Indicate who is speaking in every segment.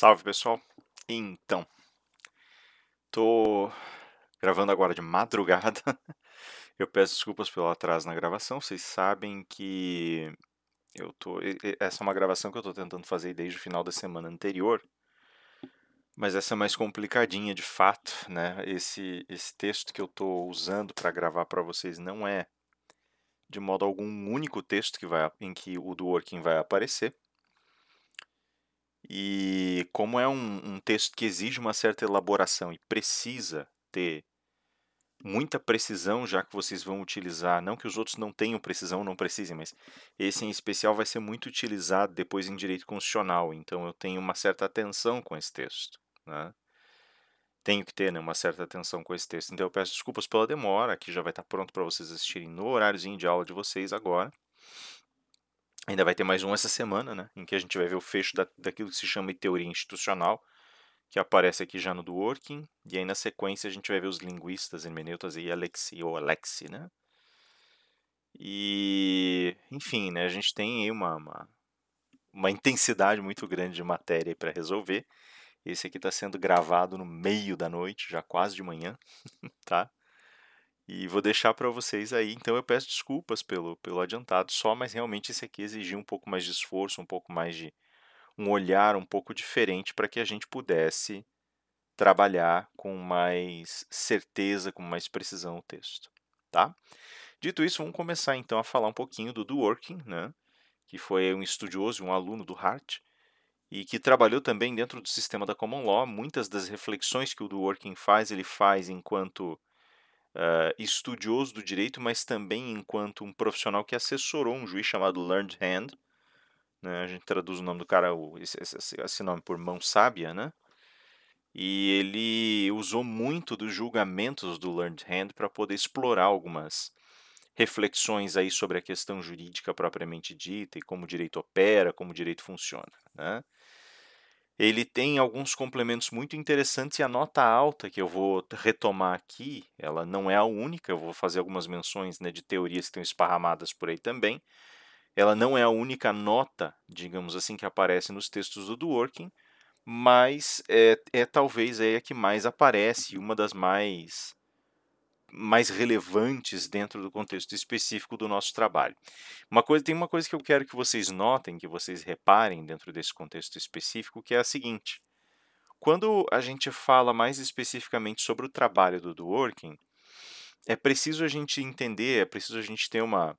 Speaker 1: Salve, pessoal. Então, tô gravando agora de madrugada. Eu peço desculpas pelo atraso na gravação. Vocês sabem que essa é uma gravação que eu tô tentando fazer desde o final da semana anterior, mas essa é mais complicadinha de fato, né? Esse texto que eu tô usando para gravar para vocês não é de modo algum um único texto em que o do Working vai aparecer. E como é um texto que exige uma certa elaboração e precisa ter muita precisão, já que vocês vão utilizar, não que os outros não tenham precisão, não precisem, mas esse em especial vai ser muito utilizado depois em direito constitucional, então eu tenho uma certa atenção com esse texto, né? Tenho que ter, né, uma certa atenção com esse texto, então eu peço desculpas pela demora, que já vai estar pronto para vocês assistirem no horáriozinho de aula de vocês agora. Ainda vai ter mais um essa semana, né, em que a gente vai ver o fecho daquilo que se chama de teoria institucional, que aparece aqui já no do Working, e aí na sequência a gente vai ver os linguistas, hermeneutas e Alexi, né? E, enfim, né, a gente tem aí uma intensidade muito grande de matéria para resolver. Esse aqui está sendo gravado no meio da noite, já quase de manhã, tá? E vou deixar para vocês aí, então eu peço desculpas pelo adiantado só, mas realmente esse aqui exigiu um pouco mais de esforço, um pouco mais de um olhar um pouco diferente para que a gente pudesse trabalhar com mais certeza, com mais precisão o texto, tá? Dito isso, vamos começar então a falar um pouquinho do Dworkin, né? Que foi um estudioso, um aluno do Hart, e que trabalhou também dentro do sistema da Common Law. Muitas das reflexões que o Dworkin faz, ele faz enquanto estudioso do direito, mas também enquanto um profissional que assessorou um juiz chamado Learned Hand, né? A gente traduz o nome do cara, esse nome por mão sábia, né? E ele usou muito dos julgamentos do Learned Hand para poder explorar algumas reflexões aí sobre a questão jurídica propriamente dita e como o direito opera, como o direito funciona, né? Ele tem alguns complementos muito interessantes e a nota alta que eu vou retomar aqui, ela não é a única, eu vou fazer algumas menções, né, de teorias que estão esparramadas por aí também. Ela não é a única nota, digamos assim, que aparece nos textos do Dworkin, mas é talvez aí a que mais aparece, uma das mais relevantes dentro do contexto específico do nosso trabalho. Tem uma coisa que eu quero que vocês notem, que vocês reparem dentro desse contexto específico, que é a seguinte: quando a gente fala mais especificamente sobre o trabalho do Dworkin, é preciso a gente entender, é preciso a gente ter uma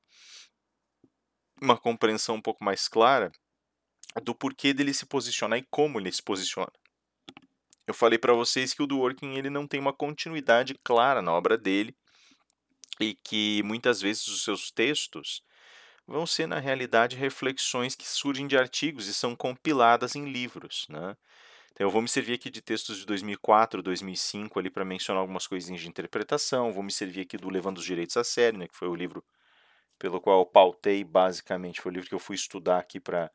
Speaker 1: compreensão um pouco mais clara do porquê dele se posicionar e como ele se posiciona. Eu falei para vocês que o Dworkin ele não tem uma continuidade clara na obra dele e que muitas vezes os seus textos vão ser, na realidade, reflexões que surgem de artigos e são compiladas em livros, né? Então, eu vou me servir aqui de textos de 2004, 2005 ali para mencionar algumas coisinhas de interpretação, vou me servir aqui do Levando os Direitos a Sério, né, que foi o livro pelo qual eu pautei basicamente, foi o livro que eu fui estudar aqui para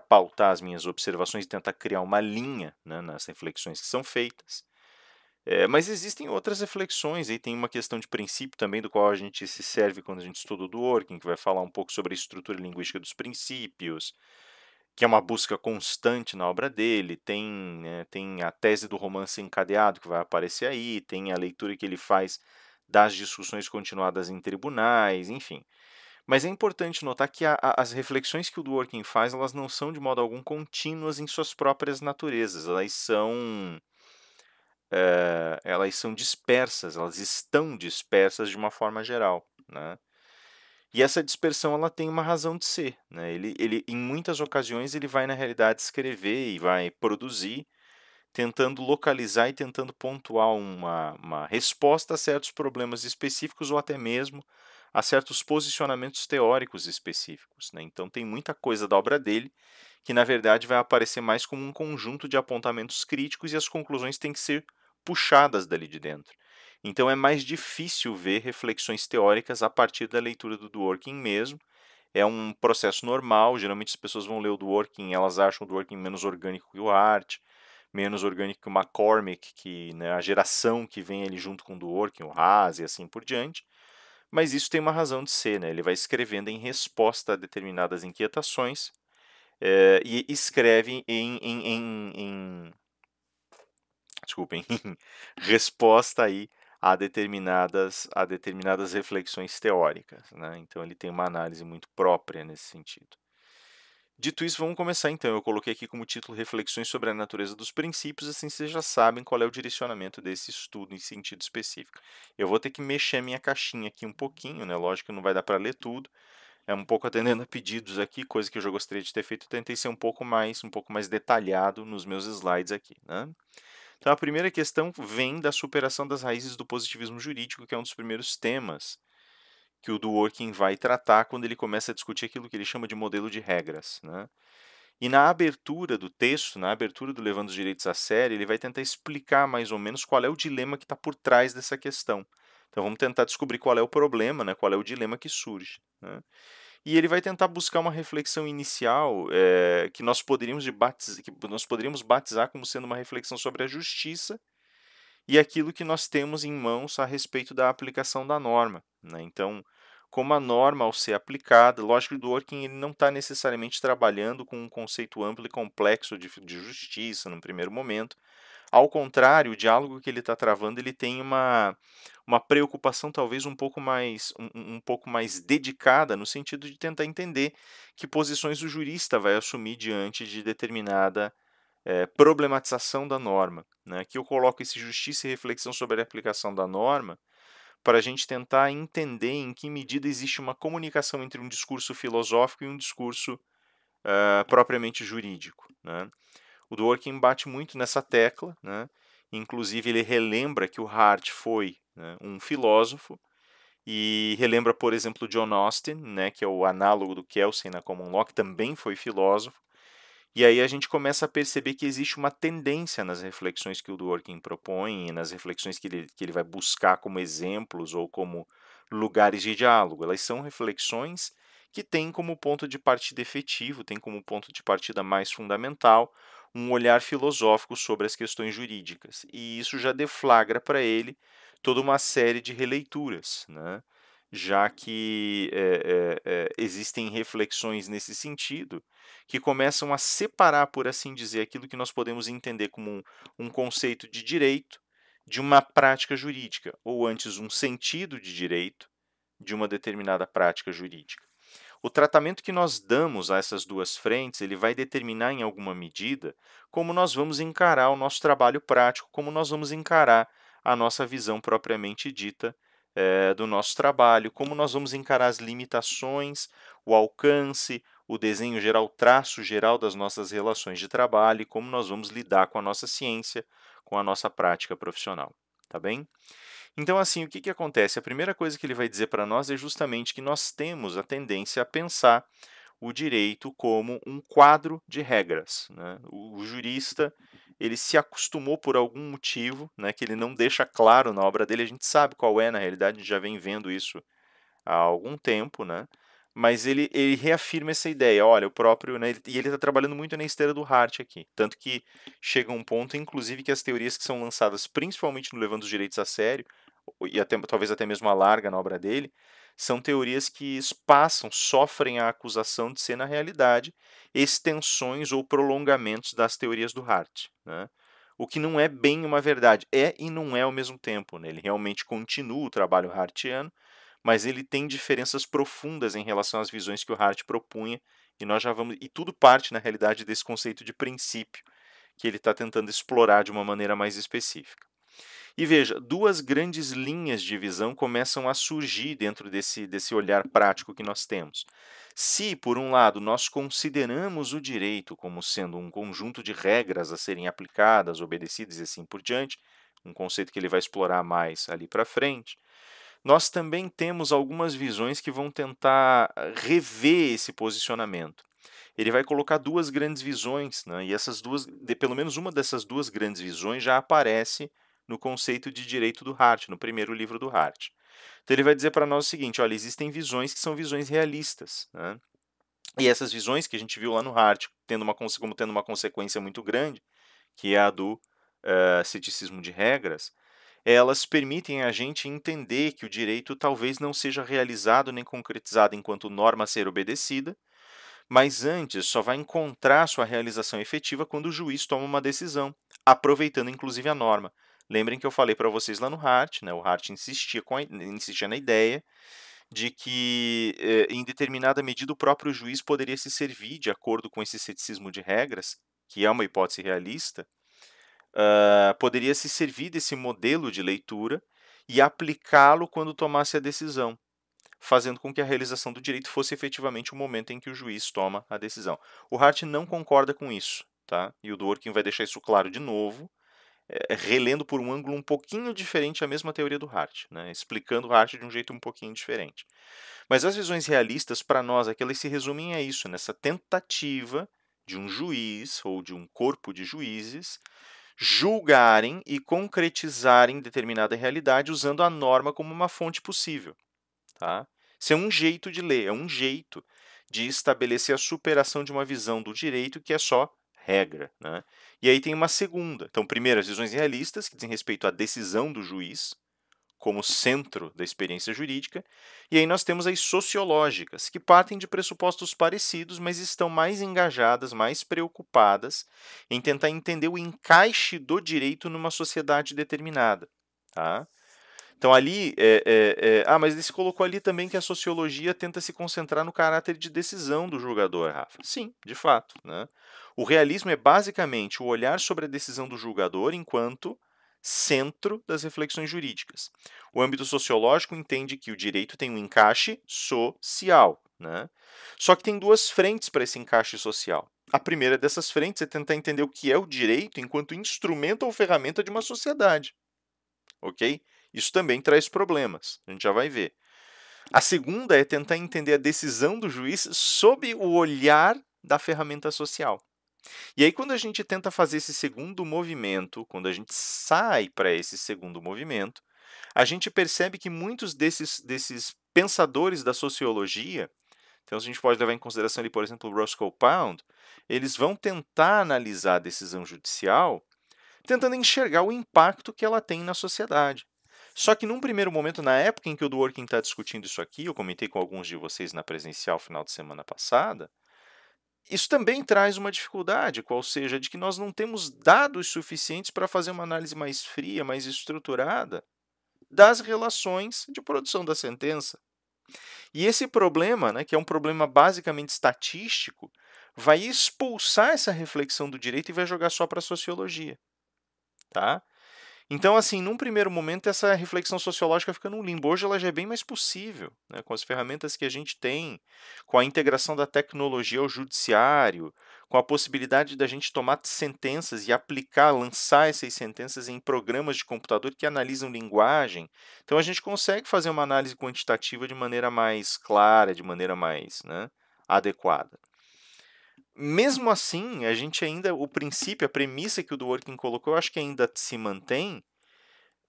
Speaker 1: pautar as minhas observações e tentar criar uma linha, né, nas reflexões que são feitas. Mas existem outras reflexões, aí tem uma questão de princípio também, do qual a gente se serve quando a gente estuda o Dworkin, que vai falar um pouco sobre a estrutura linguística dos princípios, que é uma busca constante na obra dele. Tem a tese do romance encadeado, que vai aparecer aí, tem a leitura que ele faz das discussões continuadas em tribunais, enfim. Mas é importante notar que as reflexões que o Dworkin faz, elas não são de modo algum contínuas em suas próprias naturezas, elas são dispersas, elas estão dispersas de uma forma geral, né? E essa dispersão ela tem uma razão de ser, né? Em muitas ocasiões ele vai na realidade escrever e vai produzir, tentando localizar e tentando pontuar uma resposta a certos problemas específicos ou até mesmo a certos posicionamentos teóricos específicos, né? Então tem muita coisa da obra dele que na verdade vai aparecer mais como um conjunto de apontamentos críticos e as conclusões têm que ser puxadas dali de dentro. Então é mais difícil ver reflexões teóricas a partir da leitura do Dworkin mesmo. É um processo normal, geralmente as pessoas vão ler o Dworkin, elas acham o Dworkin menos orgânico que o Hart, menos orgânico que o McCormick, que, né, a geração que vem ali junto com o Dworkin, o Haas e assim por diante. Mas isso tem uma razão de ser, né? Ele vai escrevendo em resposta a determinadas inquietações, e escreve desculpem, em resposta aí a determinadas reflexões teóricas, né? Então ele tem uma análise muito própria nesse sentido. Dito isso, vamos começar então. Eu coloquei aqui como título Reflexões sobre a natureza dos princípios, assim vocês já sabem qual é o direcionamento desse estudo em sentido específico. Eu vou ter que mexer a minha caixinha aqui um pouquinho, né? Lógico que não vai dar para ler tudo. É um pouco atendendo a pedidos aqui, coisa que eu já gostaria de ter feito. Eu tentei ser um pouco mais detalhado nos meus slides aqui, né? Então, a primeira questão vem da superação das raízes do positivismo jurídico, que é um dos primeiros temas que o Dworkin vai tratar quando ele começa a discutir aquilo que ele chama de modelo de regras, né? E na abertura do texto, na abertura do Levando os Direitos a Sério, ele vai tentar explicar mais ou menos qual é o dilema que está por trás dessa questão. Então vamos tentar descobrir qual é o problema, né? Qual é o dilema que surge, né? E ele vai tentar buscar uma reflexão inicial que nós poderíamos batizar como sendo uma reflexão sobre a justiça e aquilo que nós temos em mãos a respeito da aplicação da norma, né? Então, como a norma, ao ser aplicada, lógico que o Dworkin ele não está necessariamente trabalhando com um conceito amplo e complexo de justiça no primeiro momento. Ao contrário, o diálogo que ele está travando, ele tem uma preocupação talvez um pouco mais dedicada, no sentido de tentar entender que posições o jurista vai assumir diante de determinada problematização da norma, né? Aqui eu coloco esse justiça e reflexão sobre a aplicação da norma para a gente tentar entender em que medida existe uma comunicação entre um discurso filosófico e um discurso propriamente jurídico, né? O Dworkin bate muito nessa tecla, né? Inclusive ele relembra que o Hart foi, né, um filósofo e relembra, por exemplo, John Austin, né, que é o análogo do Kelsen na Common Law, que também foi filósofo. E aí a gente começa a perceber que existe uma tendência nas reflexões que o Dworkin propõe, e nas reflexões que ele vai buscar como exemplos ou como lugares de diálogo. Elas são reflexões que têm como ponto de partida efetivo, têm como ponto de partida mais fundamental um olhar filosófico sobre as questões jurídicas. E isso já deflagra para ele toda uma série de releituras, né? Já que existem reflexões nesse sentido que começam a separar, por assim dizer, aquilo que nós podemos entender como um conceito de direito de uma prática jurídica, ou antes, um sentido de direito de uma determinada prática jurídica. O tratamento que nós damos a essas duas frentes, ele vai determinar em alguma medida como nós vamos encarar o nosso trabalho prático, como nós vamos encarar a nossa visão propriamente dita do nosso trabalho, como nós vamos encarar as limitações, o alcance, o desenho geral, o traço geral das nossas relações de trabalho e como nós vamos lidar com a nossa ciência, com a nossa prática profissional, tá bem? Então, assim, o que que acontece? A primeira coisa que ele vai dizer para nós é justamente que nós temos a tendência a pensar o direito como um quadro de regras, né? O jurista, ele se acostumou por algum motivo, né, que ele não deixa claro na obra dele, a gente sabe qual é, na realidade, a gente já vem vendo isso há algum tempo, né? Mas ele reafirma essa ideia, olha, o próprio, né, e ele está trabalhando muito na esteira do Hart aqui, tanto que chega um ponto, inclusive, que as teorias que são lançadas, principalmente no Levando os Direitos a Sério, e até, talvez até mesmo a larga na obra dele, são teorias que sofrem a acusação de ser, na realidade, extensões ou prolongamentos das teorias do Hart, né? O que não é bem uma verdade, é e não é ao mesmo tempo, né? Ele realmente continua o trabalho hartiano, mas ele tem diferenças profundas em relação às visões que o Hart propunha, e nós já vamos, e tudo parte, na realidade, desse conceito de princípio que ele está tentando explorar de uma maneira mais específica. E veja, duas grandes linhas de visão começam a surgir dentro desse olhar prático que nós temos. Se, por um lado, nós consideramos o direito como sendo um conjunto de regras a serem aplicadas, obedecidas e assim por diante, um conceito que ele vai explorar mais ali para frente, nós também temos algumas visões que vão tentar rever esse posicionamento. Ele vai colocar duas grandes visões, né, e essas duas, pelo menos uma dessas duas grandes visões já aparece no conceito de direito do Hart, no primeiro livro do Hart. Então ele vai dizer para nós o seguinte, olha, existem visões que são visões realistas, né? E essas visões que a gente viu lá no Hart, como tendo uma consequência muito grande, que é a do ceticismo de regras, elas permitem a gente entender que o direito talvez não seja realizado nem concretizado enquanto norma a ser obedecida, mas antes só vai encontrar sua realização efetiva quando o juiz toma uma decisão, aproveitando inclusive a norma. Lembrem que eu falei para vocês lá no Hart, né, o Hart insistia na ideia de que, em determinada medida, o próprio juiz poderia se servir, de acordo com esse ceticismo de regras, que é uma hipótese realista, poderia se servir desse modelo de leitura e aplicá-lo quando tomasse a decisão, fazendo com que a realização do direito fosse efetivamente o momento em que o juiz toma a decisão. O Hart não concorda com isso, tá? E o Dworkin vai deixar isso claro de novo, relendo por um ângulo um pouquinho diferente a mesma teoria do Hart, né? Explicando o Hart de um jeito um pouquinho diferente. Mas as visões realistas, para nós, aqui, elas se resumem a isso, nessa tentativa de um juiz ou de um corpo de juízes julgarem e concretizarem determinada realidade usando a norma como uma fonte possível. Tá? Isso é um jeito de ler, é um jeito de estabelecer a superação de uma visão do direito que é só regra. Né? E aí tem uma segunda. Então, primeiro, as visões realistas, que dizem respeito à decisão do juiz, como centro da experiência jurídica, e aí nós temos as sociológicas, que partem de pressupostos parecidos, mas estão mais engajadas, mais preocupadas em tentar entender o encaixe do direito numa sociedade determinada. Tá? Então ali, mas ele se colocou ali também que a sociologia tenta se concentrar no caráter de decisão do julgador, Rafa. Sim, de fato. Né? O realismo é basicamente o olhar sobre a decisão do julgador enquanto centro das reflexões jurídicas. O âmbito sociológico entende que o direito tem um encaixe social, né? Só que tem duas frentes para esse encaixe social. A primeira dessas frentes é tentar entender o que é o direito enquanto instrumento ou ferramenta de uma sociedade, ok? Isso também traz problemas, a gente já vai ver. A segunda é tentar entender a decisão do juiz sob o olhar da ferramenta social. E aí, quando a gente tenta fazer esse segundo movimento, quando a gente sai para esse segundo movimento, a gente percebe que muitos desses pensadores da sociologia, então a gente pode levar em consideração ali, por exemplo, o Roscoe Pound, eles vão tentar analisar a decisão judicial, tentando enxergar o impacto que ela tem na sociedade. Só que num primeiro momento, na época em que o Dworkin está discutindo isso aqui, eu comentei com alguns de vocês na presencial final de semana passada, isso também traz uma dificuldade, qual seja, de que nós não temos dados suficientes para fazer uma análise mais fria, mais estruturada das relações de produção da sentença. E esse problema, né, que é um problema basicamente estatístico, vai expulsar essa reflexão do direito e vai jogar só para a sociologia. Tá? Então, assim, num primeiro momento, essa reflexão sociológica fica num limbo. Hoje ela já é bem mais possível, né, com as ferramentas que a gente tem, com a integração da tecnologia ao judiciário, com a possibilidade da gente tomar sentenças e aplicar, lançar essas sentenças em programas de computador que analisam linguagem. Então, a gente consegue fazer uma análise quantitativa de maneira mais clara, de maneira mais, né, adequada. Mesmo assim, a gente ainda, o princípio, a premissa que o Dworkin colocou, eu acho que ainda se mantém,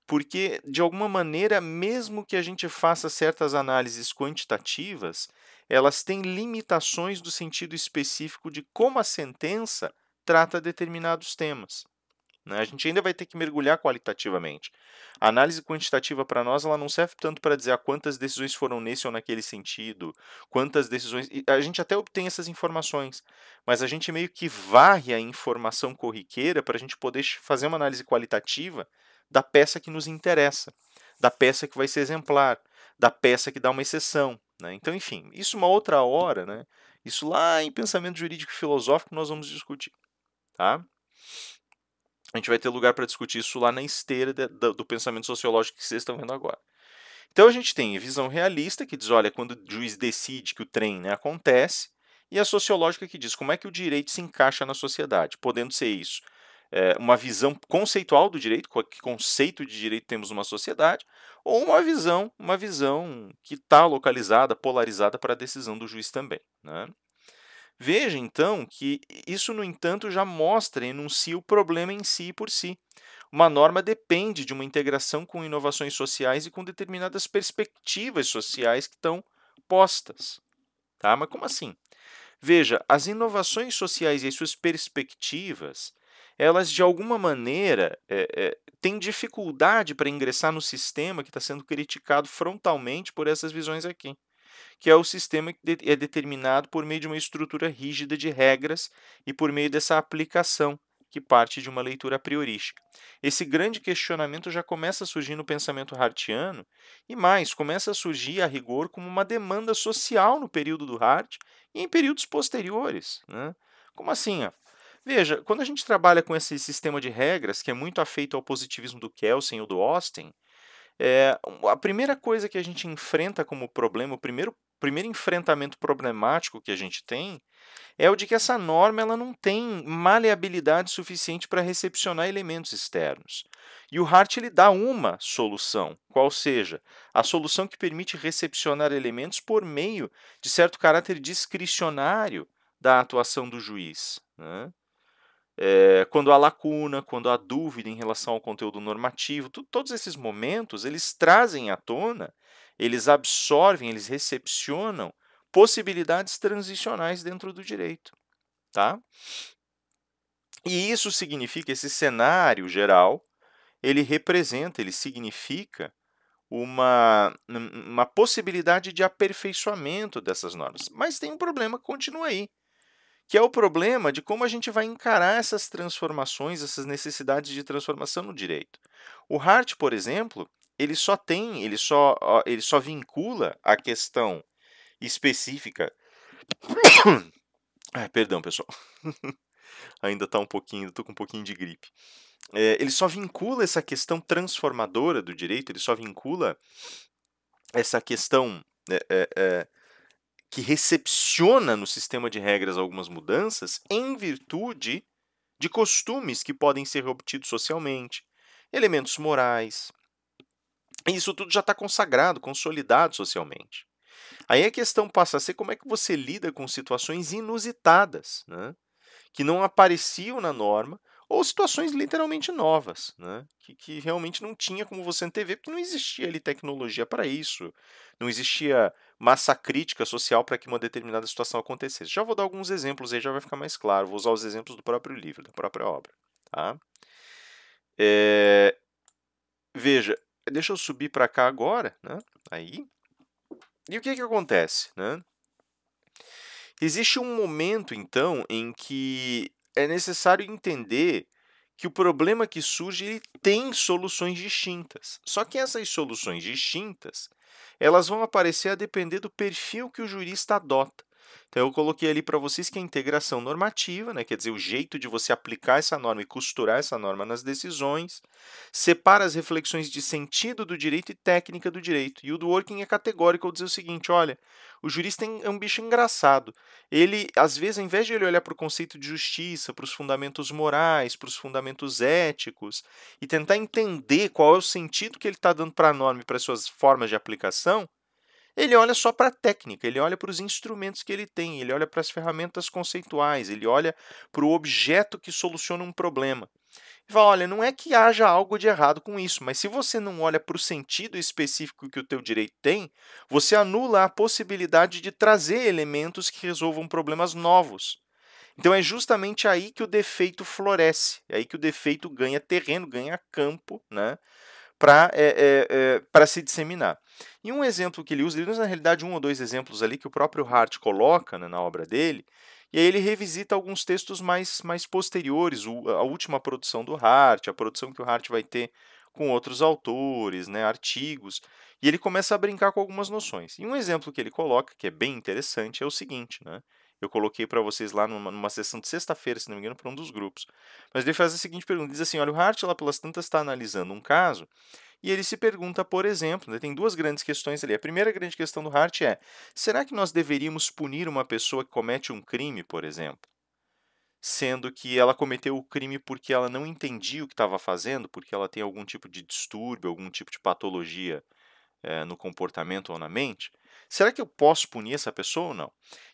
Speaker 1: porque, de alguma maneira, mesmo que a gente faça certas análises quantitativas, elas têm limitações do sentido específico de como a sentença trata determinados temas. Né? A gente ainda vai ter que mergulhar qualitativamente. A análise quantitativa para nós ela não serve tanto para dizer quantas decisões foram nesse ou naquele sentido, quantas decisões. A gente até obtém essas informações, mas a gente meio que varre a informação corriqueira para a gente poder fazer uma análise qualitativa da peça que nos interessa, da peça que vai ser exemplar, da peça que dá uma exceção. Né? Então, enfim, isso uma outra hora, né? Isso lá em pensamento jurídico e filosófico nós vamos discutir. Tá? A gente vai ter lugar para discutir isso lá na esteira do pensamento sociológico que vocês estão vendo agora. Então a gente tem a visão realista, que diz, olha, quando o juiz decide que o trem, né, acontece, e a sociológica que diz como é que o direito se encaixa na sociedade, podendo ser isso uma visão conceitual do direito, que conceito de direito temos numa sociedade, ou uma visão que está localizada, polarizada para a decisão do juiz também. Né? Veja, então, que isso, no entanto, já mostra e enuncia o problema em si e por si. Uma norma depende de uma integração com inovações sociais e com determinadas perspectivas sociais que estão postas. Tá? Mas como assim? Veja, as inovações sociais e as suas perspectivas, elas, de alguma maneira, têm dificuldade para ingressar no sistema que está sendo criticado frontalmente por essas visões aqui. que é o sistema que é determinado por meio de uma estrutura rígida de regras e por meio dessa aplicação, que parte de uma leitura a priorística. Esse grande questionamento já começa a surgir no pensamento hartiano, e mais, começa a surgir a rigor como uma demanda social no período do Hart e em períodos posteriores, né? Como assim? Ó? Veja, quando a gente trabalha com esse sistema de regras, que é muito afeito ao positivismo do Kelsen ou do Austin, a primeira coisa que a gente enfrenta como problema, o primeiro enfrentamento problemático que a gente tem, é o de que essa norma ela não tem maleabilidade suficiente para recepcionar elementos externos. E o Hart ele dá uma solução, qual seja, a solução que permite recepcionar elementos por meio de certo caráter discricionário da atuação do juiz, né? Quando há lacuna, quando há dúvida em relação ao conteúdo normativo, todos esses momentos eles trazem à tona, eles absorvem, eles recepcionam possibilidades transicionais dentro do direito, tá? E isso significa, esse cenário geral, ele representa, ele significa uma possibilidade de aperfeiçoamento dessas normas. Mas tem um problema que continua aí, que é o problema de como a gente vai encarar essas transformações, essas necessidades de transformação no direito. O Hart, por exemplo, ele só vincula a questão específica. Ai, perdão, pessoal. Ainda tá um pouquinho, tô com um pouquinho de gripe. Ele só vincula essa questão transformadora do direito, ele só vincula essa questão que recepciona no sistema de regras algumas mudanças em virtude de costumes que podem ser obtidos socialmente, elementos morais. Isso tudo já está consagrado, consolidado socialmente. Aí a questão passa a ser como é que você lida com situações inusitadas, né, que não apareciam na norma, ou situações literalmente novas, né, que realmente não tinha como você antever, porque não existia ali tecnologia para isso, não existia massa crítica social para que uma determinada situação acontecesse. Já vou dar alguns exemplos aí, já vai ficar mais claro. Vou usar os exemplos do próprio livro, da própria obra. Tá? Veja, deixa eu subir para cá agora, né? Aí. E o que que acontece, né? Existe um momento, então, em que é necessário entender que o problema que surge ele tem soluções distintas. Só que essas soluções distintas, elas vão aparecer a depender do perfil que o jurista adota. Então, eu coloquei ali para vocês que a integração normativa, né, quer dizer, o jeito de você aplicar essa norma e costurar essa norma nas decisões, separa as reflexões de sentido do direito e técnica do direito. E o do working é categórico ao dizer o seguinte, olha, o jurista é um bicho engraçado. Ele, às vezes, ao invés de ele olhar para o conceito de justiça, para os fundamentos morais, para os fundamentos éticos, e tentar entender qual é o sentido que ele está dando para a norma e para as suas formas de aplicação, ele olha só para a técnica, ele olha para os instrumentos que ele tem, ele olha para as ferramentas conceituais, ele olha para o objeto que soluciona um problema. E fala, olha, não é que haja algo de errado com isso, mas se você não olha para o sentido específico que o teu direito tem, você anula a possibilidade de trazer elementos que resolvam problemas novos. Então é justamente aí que o defeito floresce, é aí que o defeito ganha terreno, ganha campo, né, para se disseminar. E um exemplo que ele usa na realidade um ou dois exemplos ali que o próprio Hart coloca, né, na obra dele, e aí ele revisita alguns textos mais posteriores, a última produção do Hart, a produção que o Hart vai ter com outros autores, né, artigos, e ele começa a brincar com algumas noções. E um exemplo que ele coloca, que é bem interessante, é o seguinte, né? Eu coloquei para vocês lá numa sessão de sexta-feira, se não me engano, para um dos grupos. Mas ele faz a seguinte pergunta, diz assim, olha, o Hart lá pelas tantas está analisando um caso e ele se pergunta, por exemplo, né, tem duas grandes questões ali. A primeira grande questão do Hart é: será que nós deveríamos punir uma pessoa que comete um crime, por exemplo, sendo que ela cometeu o crime porque ela não entendia o que estava fazendo, porque ela tem algum tipo de distúrbio, algum tipo de patologia no comportamento ou na mente? Será que eu posso punir essa pessoa ou não?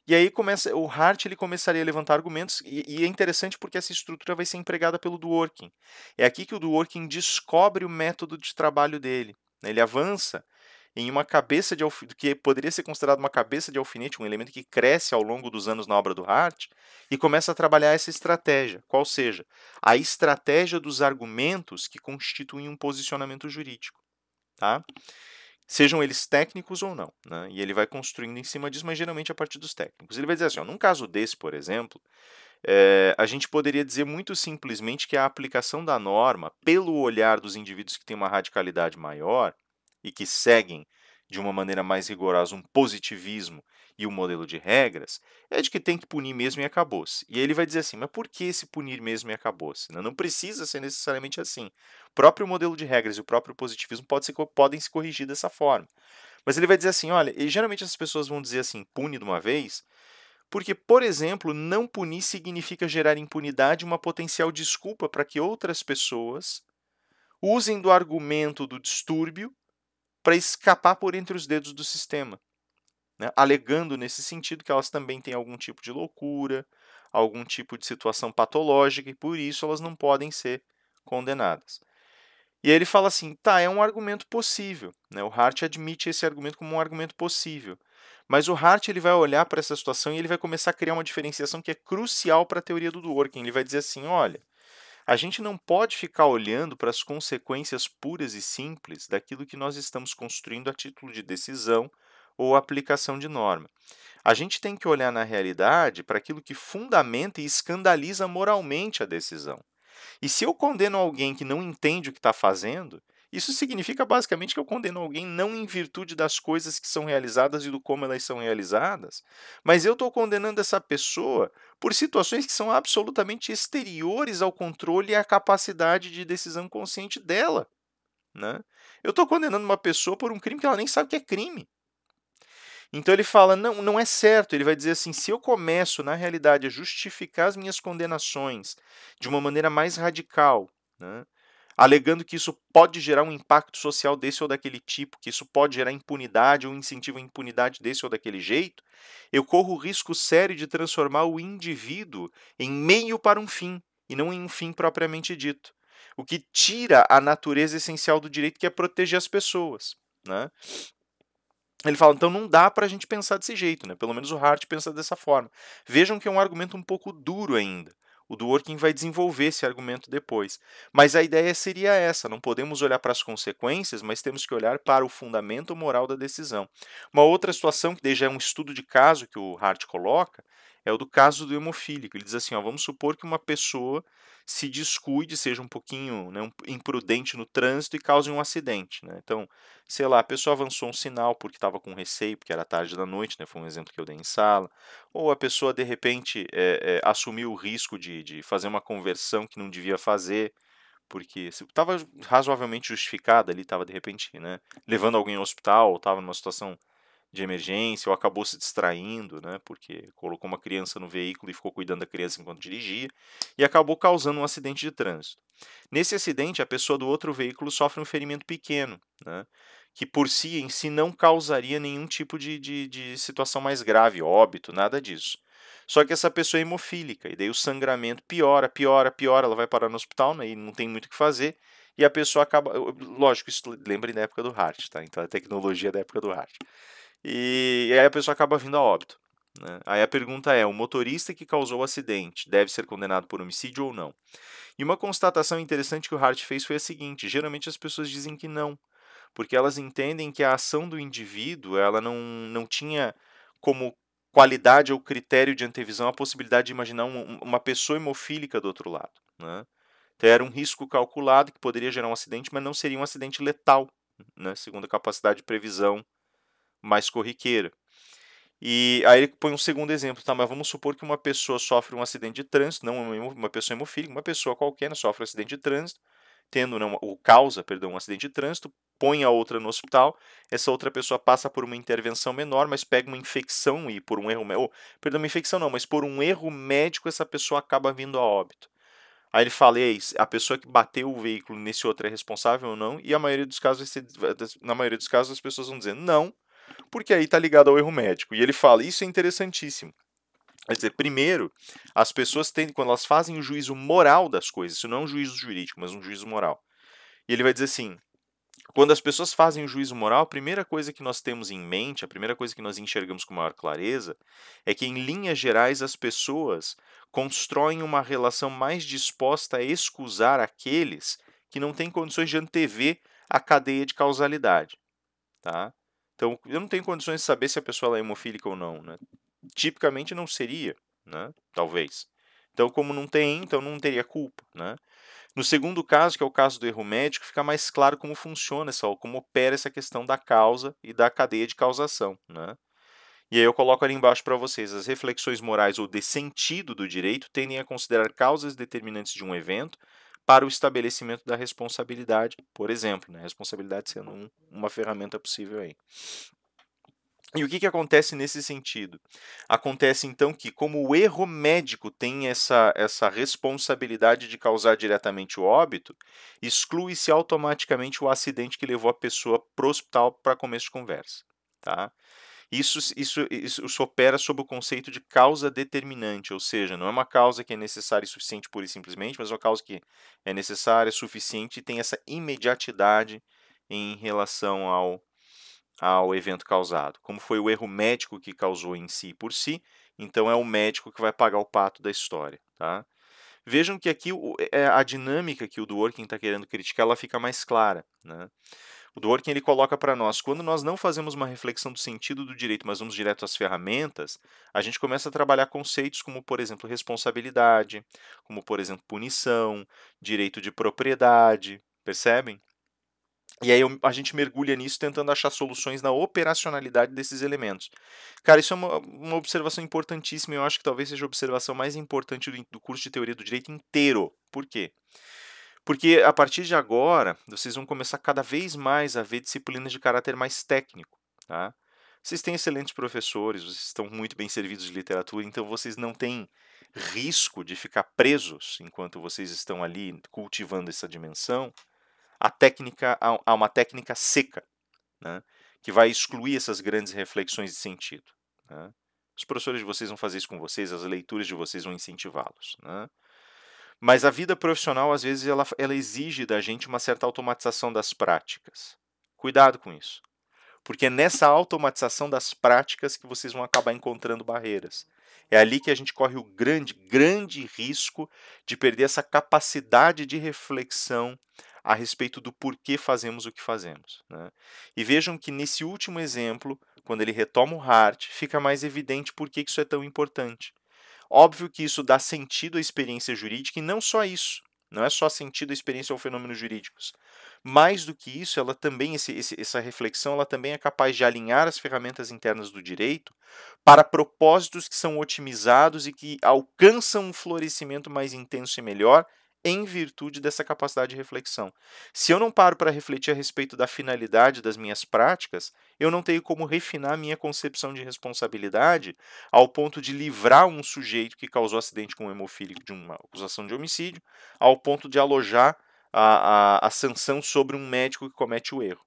Speaker 1: E aí começa, o Hart ele começaria a levantar argumentos, e é interessante porque essa estrutura vai ser empregada pelo Dworkin. É aqui que o Dworkin descobre o método de trabalho dele, né? Ele avança em uma cabeça de que poderia ser considerado uma cabeça de alfinete, um elemento que cresce ao longo dos anos na obra do Hart, e começa a trabalhar essa estratégia, qual seja, a estratégia dos argumentos que constituem um posicionamento jurídico. Tá? sejam eles técnicos ou não, né? E ele vai construindo em cima disso, mas geralmente a partir dos técnicos. Ele vai dizer assim, ó, num caso desse, por exemplo, a gente poderia dizer muito simplesmente que a aplicação da norma, pelo olhar dos indivíduos que têm uma radicalidade maior e que seguem de uma maneira mais rigorosa um positivismo e um modelo de regras, é de que tem que punir mesmo e acabou-se. E aí ele vai dizer assim, mas por que esse punir mesmo e acabou-se? Não precisa ser necessariamente assim. O próprio modelo de regras e o próprio positivismo podem se corrigir dessa forma. Mas ele vai dizer assim, olha, e geralmente as pessoas vão dizer assim, pune de uma vez, porque, por exemplo, não punir significa gerar impunidade e uma potencial desculpa para que outras pessoas usem do argumento do distúrbio para escapar por entre os dedos do sistema, né? Alegando nesse sentido que elas também têm algum tipo de loucura, algum tipo de situação patológica e por isso elas não podem ser condenadas. E aí ele fala assim, tá, é um argumento possível, né? O Hart admite esse argumento como um argumento possível. Mas o Hart ele vai olhar para essa situação e ele vai começar a criar uma diferenciação que é crucial para a teoria do Dworkin. Ele vai dizer assim, olha, a gente não pode ficar olhando para as consequências puras e simples daquilo que nós estamos construindo a título de decisão ou aplicação de norma. A gente tem que olhar na realidade para aquilo que fundamenta e escandaliza moralmente a decisão. E se eu condeno alguém que não entende o que está fazendo, isso significa basicamente que eu condeno alguém não em virtude das coisas que são realizadas e do como elas são realizadas, mas eu estou condenando essa pessoa por situações que são absolutamente exteriores ao controle e à capacidade de decisão consciente dela, né? Eu estou condenando uma pessoa por um crime que ela nem sabe que é crime. Então ele fala, não, não é certo. Ele vai dizer assim, se eu começo, na realidade, a justificar as minhas condenações de uma maneira mais radical, né, alegando que isso pode gerar um impacto social desse ou daquele tipo, que isso pode gerar impunidade ou incentivo à impunidade desse ou daquele jeito, eu corro o risco sério de transformar o indivíduo em meio para um fim, e não em um fim propriamente dito. O que tira a natureza essencial do direito, que é proteger as pessoas, né? Ele fala, então não dá para a gente pensar desse jeito, né? Pelo menos o Hart pensa dessa forma. Vejam que é um argumento um pouco duro ainda. O Dworkin vai desenvolver esse argumento depois. Mas a ideia seria essa: não podemos olhar para as consequências, mas temos que olhar para o fundamento moral da decisão. Uma outra situação, que daí já é um estudo de caso que o Hart coloca, é o do caso do hemofílico. Ele diz assim: ó, vamos supor que uma pessoa se descuide, seja um pouquinho, né, imprudente no trânsito e cause um acidente, né? Então, sei lá, a pessoa avançou um sinal porque estava com receio, porque era tarde da noite, né? Foi um exemplo que eu dei em sala. Ou a pessoa, de repente, assumiu o risco de fazer uma conversão que não devia fazer, porque estava razoavelmente justificada ali, estava, de repente, né, levando alguém ao hospital, ou estava numa situação de emergência, ou acabou se distraindo, né, porque colocou uma criança no veículo e ficou cuidando da criança enquanto dirigia, e acabou causando um acidente de trânsito. Nesse acidente, a pessoa do outro veículo sofre um ferimento pequeno, né, que por si em si não causaria nenhum tipo de situação mais grave, óbito, nada disso. Só que essa pessoa é hemofílica, e daí o sangramento piora, piora, piora, ela vai parar no hospital, né, e não tem muito o que fazer, e a pessoa acaba. Lógico, isso lembra da época do Hart, tá? Então a tecnologia da época do Hart. E aí a pessoa acaba vindo a óbito, né? Aí a pergunta é: o motorista que causou o acidente deve ser condenado por homicídio ou não? E uma constatação interessante que o Hart fez foi a seguinte: geralmente as pessoas dizem que não, porque elas entendem que a ação do indivíduo ela não tinha como qualidade ou critério de antevisão a possibilidade de imaginar uma pessoa hemofílica do outro lado, né? Então era um risco calculado que poderia gerar um acidente, mas não seria um acidente letal, né? Segundo a capacidade de previsão mais corriqueira. E aí ele põe um segundo exemplo, tá? Mas vamos supor que uma pessoa sofre um acidente de trânsito, não uma pessoa hemofílica, uma pessoa qualquer, né, sofre um acidente de trânsito, tendo, não, ou causa, perdão, um acidente de trânsito, põe a outra no hospital, essa outra pessoa passa por uma intervenção menor, mas pega uma infecção e por um erro, ou, perdão, uma infecção não, mas por um erro médico essa pessoa acaba vindo a óbito. Aí ele fala, a pessoa que bateu o veículo nesse outro é responsável ou não? E a maioria dos casos, na maioria dos casos as pessoas vão dizer não, porque aí está ligado ao erro médico. E ele fala, isso é interessantíssimo. Quer dizer, primeiro, as pessoas têm, quando elas fazem o juízo moral das coisas, isso não é um juízo jurídico, mas um juízo moral. E ele vai dizer assim, quando as pessoas fazem o juízo moral, a primeira coisa que nós temos em mente, a primeira coisa que nós enxergamos com maior clareza, é que, em linhas gerais, as pessoas constroem uma relação mais disposta a excusar aqueles que não têm condições de antever a cadeia de causalidade. tá? Então, eu não tenho condições de saber se a pessoa ela é hemofílica ou não, né? Tipicamente não seria, né? Talvez. Então, como não tem, então não teria culpa, né? No segundo caso, que é o caso do erro médico, fica mais claro como funciona como opera essa questão da causa e da cadeia de causação, né? E aí eu coloco ali embaixo para vocês, as reflexões morais ou de sentido do direito tendem a considerar causas determinantes de um evento para o estabelecimento da responsabilidade, por exemplo, né? Responsabilidade sendo uma ferramenta possível aí. E o que acontece nesse sentido? Acontece então que, como o erro médico tem essa responsabilidade de causar diretamente o óbito, exclui-se automaticamente o acidente que levou a pessoa para o hospital para começo de conversa. Tá? Isso opera sob o conceito de causa determinante, ou seja, não é uma causa que é necessária e suficiente pura e simplesmente, mas uma causa que é necessária, suficiente e tem essa imediatidade em relação ao evento causado. Como foi o erro médico que causou em si por si, então é o médico que vai pagar o pato da história. Tá? Vejam que aqui a dinâmica que o Dworkin está querendo criticar ela fica mais clara. Né? O Dworkin ele coloca para nós, quando nós não fazemos uma reflexão do sentido do direito, mas vamos direto às ferramentas, a gente começa a trabalhar conceitos como, por exemplo, responsabilidade, como, por exemplo, punição, direito de propriedade, percebem? E aí a gente mergulha nisso tentando achar soluções na operacionalidade desses elementos. Cara, isso é uma observação importantíssima e eu acho que talvez seja a observação mais importante do curso de teoria do direito inteiro. Por quê? Porque a partir de agora, vocês vão começar cada vez mais a ver disciplinas de caráter mais técnico. Tá? Vocês têm excelentes professores, vocês estão muito bem servidos de literatura, então vocês não têm risco de ficar presos enquanto vocês estão ali cultivando essa dimensão a uma técnica seca, né, que vai excluir essas grandes reflexões de sentido. Né. Os professores de vocês vão fazer isso com vocês, as leituras de vocês vão incentivá-los. Né. Mas a vida profissional, às vezes, ela exige da gente uma certa automatização das práticas. Cuidado com isso. Porque é nessa automatização das práticas que vocês vão acabar encontrando barreiras. É ali que a gente corre o grande, grande risco de perder essa capacidade de reflexão a respeito do porquê fazemos o que fazemos. Né? E vejam que nesse último exemplo, quando ele retoma o Hart, fica mais evidente por que isso é tão importante. Óbvio que isso dá sentido à experiência jurídica e não só isso. Não é só sentido à experiência ou fenômenos jurídicos. Mais do que isso, ela também essa reflexão ela também é capaz de alinhar as ferramentas internas do direito para propósitos que são otimizados e que alcançam um florescimento mais intenso e melhor em virtude dessa capacidade de reflexão. Se eu não paro para refletir a respeito da finalidade das minhas práticas, eu não tenho como refinar a minha concepção de responsabilidade ao ponto de livrar um sujeito que causou acidente com um hemofílico de uma acusação de homicídio, ao ponto de alojar a sanção sobre um médico que comete o erro.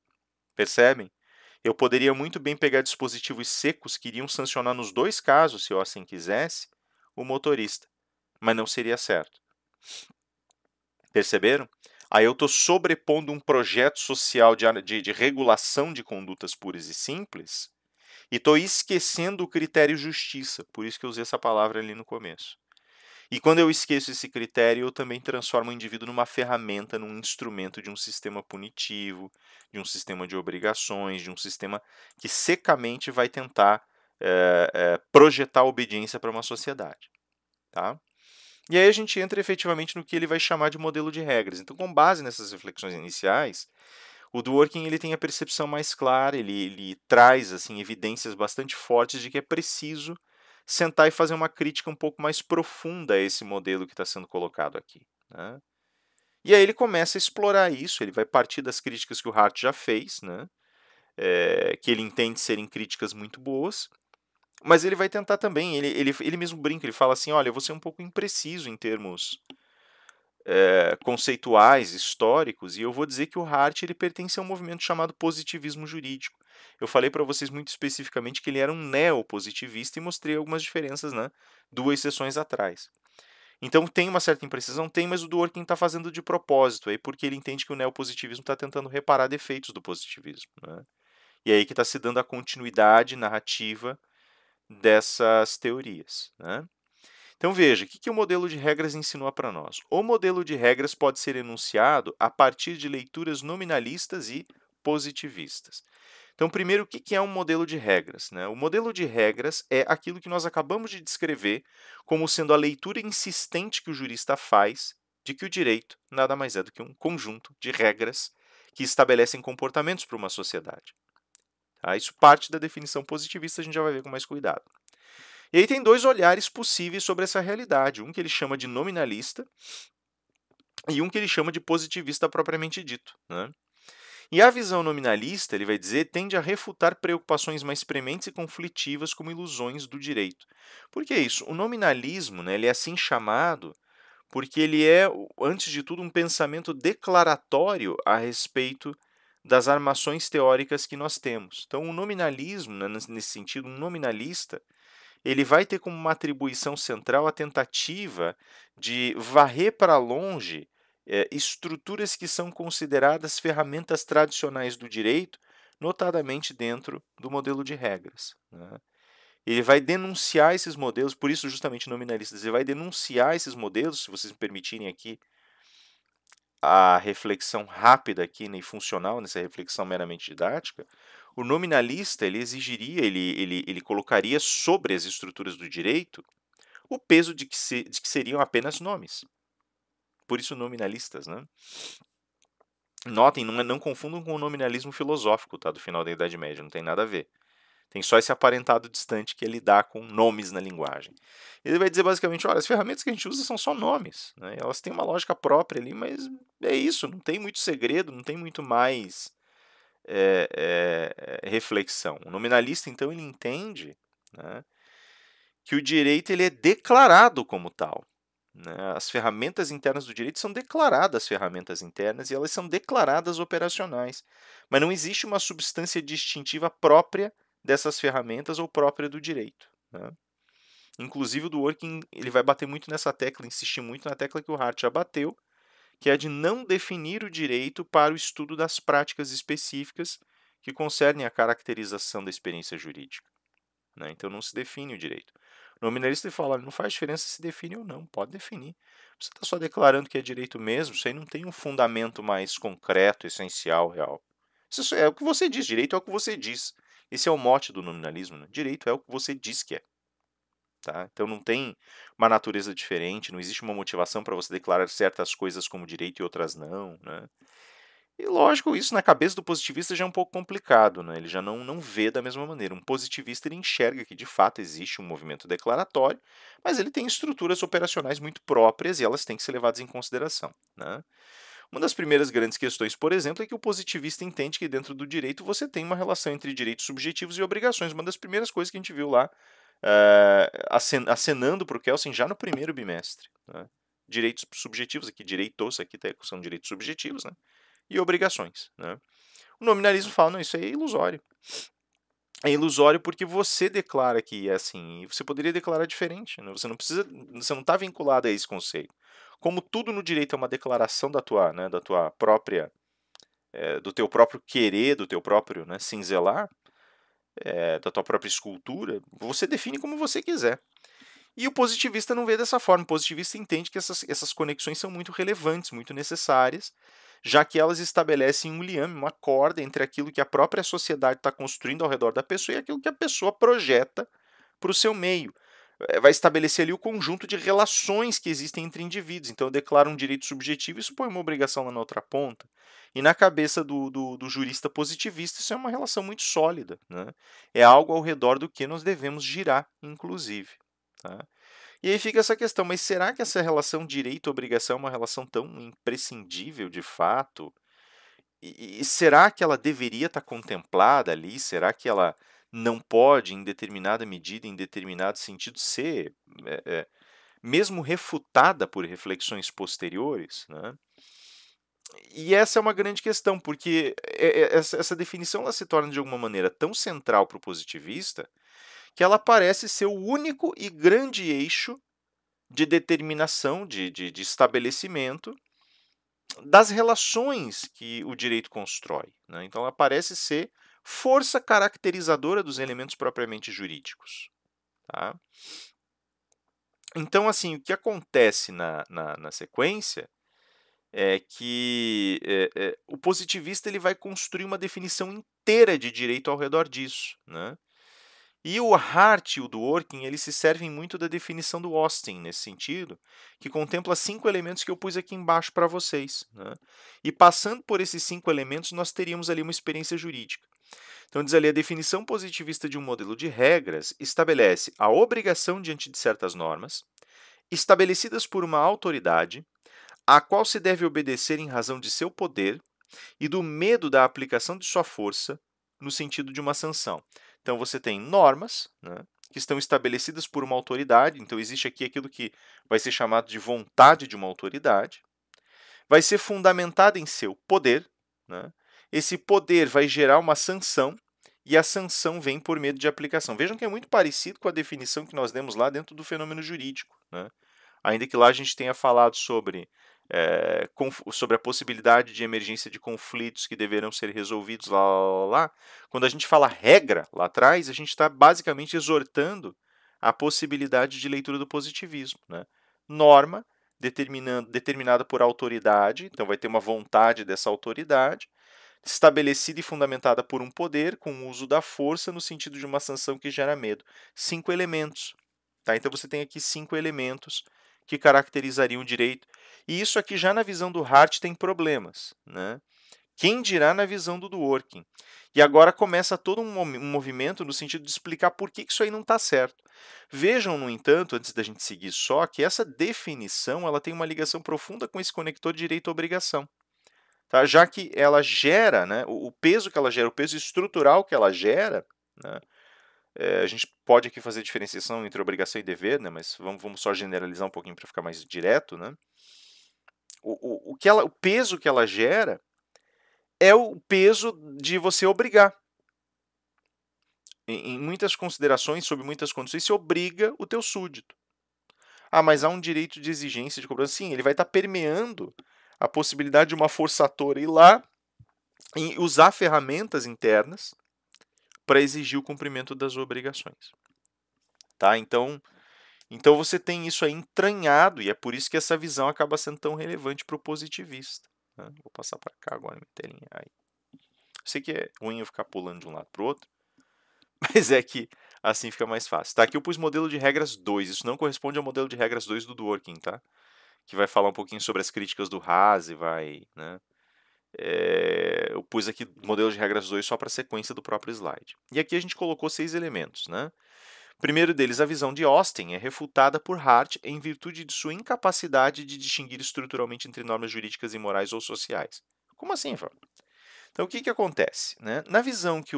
Speaker 1: Percebem? Eu poderia muito bem pegar dispositivos secos que iriam sancionar nos dois casos, se eu assim quisesse, o motorista, mas não seria certo. Perceberam? Aí eu estou sobrepondo um projeto social de regulação de condutas puras e simples e estou esquecendo o critério justiça, por isso que eu usei essa palavra ali no começo. E quando eu esqueço esse critério, eu também transformo o indivíduo numa ferramenta, num instrumento de um sistema punitivo, de um sistema de obrigações, de um sistema que secamente vai tentar projetar obediência para uma sociedade. Tá? E aí a gente entra efetivamente no que ele vai chamar de modelo de regras. Então, com base nessas reflexões iniciais, o Dworkin ele tem a percepção mais clara, ele traz assim evidências bastante fortes de que é preciso sentar e fazer uma crítica um pouco mais profunda a esse modelo que está sendo colocado aqui. Né? E aí ele começa a explorar isso, ele vai partir das críticas que o Hart já fez, né? Que ele entende serem críticas muito boas, mas ele vai tentar também, ele mesmo brinca, ele fala assim, olha, eu vou ser um pouco impreciso em termos conceituais, históricos, e eu vou dizer que o Hart ele pertence a um movimento chamado positivismo jurídico. Eu falei para vocês muito especificamente que ele era um neopositivista e mostrei algumas diferenças, né, 2 sessões atrás. Então tem uma certa imprecisão? Tem, mas o Dworkin está fazendo de propósito, aí, porque ele entende que o neopositivismo está tentando reparar defeitos do positivismo. Né? E aí que está se dando a continuidade narrativa dessas teorias. Né? Então veja, o que o modelo de regras ensinou para nós? O modelo de regras pode ser enunciado a partir de leituras nominalistas e positivistas. Então, primeiro, o que que é um modelo de regras, né? O modelo de regras é aquilo que nós acabamos de descrever como sendo a leitura insistente que o jurista faz de que o direito nada mais é do que um conjunto de regras que estabelecem comportamentos para uma sociedade. Tá? Isso parte da definição positivista, a gente já vai ver com mais cuidado. E aí tem dois olhares possíveis sobre essa realidade, um que ele chama de nominalista e um que ele chama de positivista propriamente dito, né? E a visão nominalista, ele vai dizer, tende a refutar preocupações mais prementes e conflitivas como ilusões do direito. Por que isso? O nominalismo, né, ele é assim chamado porque ele é, antes de tudo, um pensamento declaratório a respeito das armações teóricas que nós temos. Então, o nominalismo, né, nesse sentido, um nominalista, ele vai ter como uma atribuição central a tentativa de varrer para longe estruturas que são consideradas ferramentas tradicionais do direito, notadamente dentro do modelo de regras, né? Ele vai denunciar esses modelos, por isso justamente nominalistas, ele vai denunciar esses modelos, se vocês me permitirem aqui a reflexão rápida aqui, né, e funcional nessa reflexão meramente didática. O nominalista ele exigiria, ele colocaria sobre as estruturas do direito o peso de que seriam apenas nomes. Por isso nominalistas, né? Notem, não confundam com o nominalismo filosófico, tá, do final da Idade Média, não tem nada a ver. Tem só esse aparentado distante que é lidar com nomes na linguagem. Ele vai dizer basicamente, olha, as ferramentas que a gente usa são só nomes, né? Elas têm uma lógica própria ali, mas é isso, não tem muito segredo, não tem muito mais reflexão. O nominalista, então, ele entende, né, que o direito ele é declarado como tal, né? As ferramentas internas do direito são declaradas ferramentas internas e elas são declaradas operacionais, mas não existe uma substância distintiva própria dessas ferramentas ou própria do direito, né? Inclusive o Dworkin ele vai bater muito nessa tecla, insistir muito na tecla que o Hart já bateu, que é de não definir o direito para o estudo das práticas específicas que concernem a caracterização da experiência jurídica, né? Então não se define o direito. O nominalista fala, não faz diferença se define ou não, pode definir. Você está só declarando que é direito mesmo, isso aí não tem um fundamento mais concreto, essencial, real. Isso é o que você diz, direito é o que você diz. Esse é o mote do nominalismo, né? Direito é o que você diz que é. Tá? Então não tem uma natureza diferente, não existe uma motivação para você declarar certas coisas como direito e outras não, né? E lógico, isso na cabeça do positivista já é um pouco complicado, né? Ele já não vê da mesma maneira. Um positivista ele enxerga que de fato existe um movimento declaratório, mas ele tem estruturas operacionais muito próprias e elas têm que ser levadas em consideração, né? Uma das primeiras grandes questões, por exemplo, é que o positivista entende que dentro do direito você tem uma relação entre direitos subjetivos e obrigações. Uma das primeiras coisas que a gente viu lá acenando para o Kelsen já no primeiro bimestre, né? Direitos subjetivos, aqui direitos, aqui são direitos subjetivos, né? E obrigações, né? O nominalismo fala, não, isso aí é ilusório. É ilusório porque você declara que é assim, e você poderia declarar diferente, né? Você não está vinculado a esse conceito. Como tudo no direito é uma declaração da tua, né, da tua própria, do teu próprio querer, do teu próprio, né, cinzelar, da tua própria escultura, você define como você quiser. E o positivista não vê dessa forma. O positivista entende que essas conexões são muito relevantes, muito necessárias, já que elas estabelecem um liame, uma corda entre aquilo que a própria sociedade está construindo ao redor da pessoa e aquilo que a pessoa projeta para o seu meio. Vai estabelecer ali o conjunto de relações que existem entre indivíduos. Então, eu declaro um direito subjetivo, isso põe uma obrigação lá na outra ponta. E na cabeça do jurista positivista, isso é uma relação muito sólida, né? É algo ao redor do que nós devemos girar, inclusive. Tá? E aí fica essa questão, mas será que essa relação direito-obrigação é uma relação tão imprescindível de fato? E será que ela deveria estar contemplada ali? Será que ela não pode, em determinada medida, em determinado sentido, ser mesmo refutada por reflexões posteriores, né? E essa é uma grande questão, porque essa definição ela se torna de alguma maneira tão central para o positivista que ela parece ser o único e grande eixo de determinação, de estabelecimento das relações que o direito constrói, né? Então, ela parece ser força caracterizadora dos elementos propriamente jurídicos. Tá? Então, assim, o que acontece na sequência é que o positivista ele vai construir uma definição inteira de direito ao redor disso, né? E o Hart e o Dworkin, eles se servem muito da definição do Austin, nesse sentido, que contempla 5 elementos que eu pus aqui embaixo para vocês, né? E passando por esses 5 elementos, nós teríamos ali uma experiência jurídica. Então, diz ali, a definição positivista de um modelo de regras estabelece a obrigação diante de certas normas, estabelecidas por uma autoridade, a qual se deve obedecer em razão de seu poder e do medo da aplicação de sua força no sentido de uma sanção. Então, você tem normas, né, que estão estabelecidas por uma autoridade, então existe aqui aquilo que vai ser chamado de vontade de uma autoridade, vai ser fundamentada em seu poder, né, esse poder vai gerar uma sanção, e a sanção vem por meio de aplicação. Vejam que é muito parecido com a definição que nós demos lá dentro do fenômeno jurídico, né? Ainda que lá a gente tenha falado sobre a possibilidade de emergência de conflitos que deverão ser resolvidos lá. Quando a gente fala regra lá atrás, a gente está basicamente exortando a possibilidade de leitura do positivismo, né? Norma determinada por autoridade, então vai ter uma vontade dessa autoridade, estabelecida e fundamentada por um poder, com o uso da força no sentido de uma sanção que gera medo. 5 elementos. Tá? Então você tem aqui 5 elementos que caracterizariam o direito. E isso aqui já na visão do Hart tem problemas, né? Quem dirá na visão do Dworkin? E agora começa todo um movimento no sentido de explicar por que isso aí não está certo. Vejam, no entanto, antes da gente seguir só, que essa definição ela tem uma ligação profunda com esse conector direito-obrigação. Tá? Já que ela gera, né, o peso que ela gera, o peso estrutural que ela gera, né, a gente pode aqui fazer diferenciação entre obrigação e dever, né, mas vamos só generalizar um pouquinho para ficar mais direto. Né? O peso que ela gera é o peso de você obrigar. Em muitas considerações, sob muitas condições, se obriga o teu súdito. Ah, mas há um direito de exigência, de cobrança. Sim, ele vai estar permeando a possibilidade de uma forçatora ir lá e usar ferramentas internas para exigir o cumprimento das obrigações. Tá? Então você tem isso aí entranhado, e é por isso que essa visão acaba sendo tão relevante para o positivista. Né? Vou passar para cá agora minha telinha. Aí. Eu sei que é ruim eu ficar pulando de um lado para o outro, mas é que assim fica mais fácil. Tá? Aqui eu pus modelo de regras 2, isso não corresponde ao modelo de regras 2 do Dworkin, tá? Que vai falar um pouquinho sobre as críticas do Haas e vai... Né? Eu pus aqui modelo de regras 2 só para a sequência do próprio slide. E aqui a gente colocou 6 elementos. Né? O primeiro deles, a visão de Austin, é refutada por Hart em virtude de sua incapacidade de distinguir estruturalmente entre normas jurídicas e morais ou sociais. Como assim, Fábio? Então, o que acontece? Né? Na visão que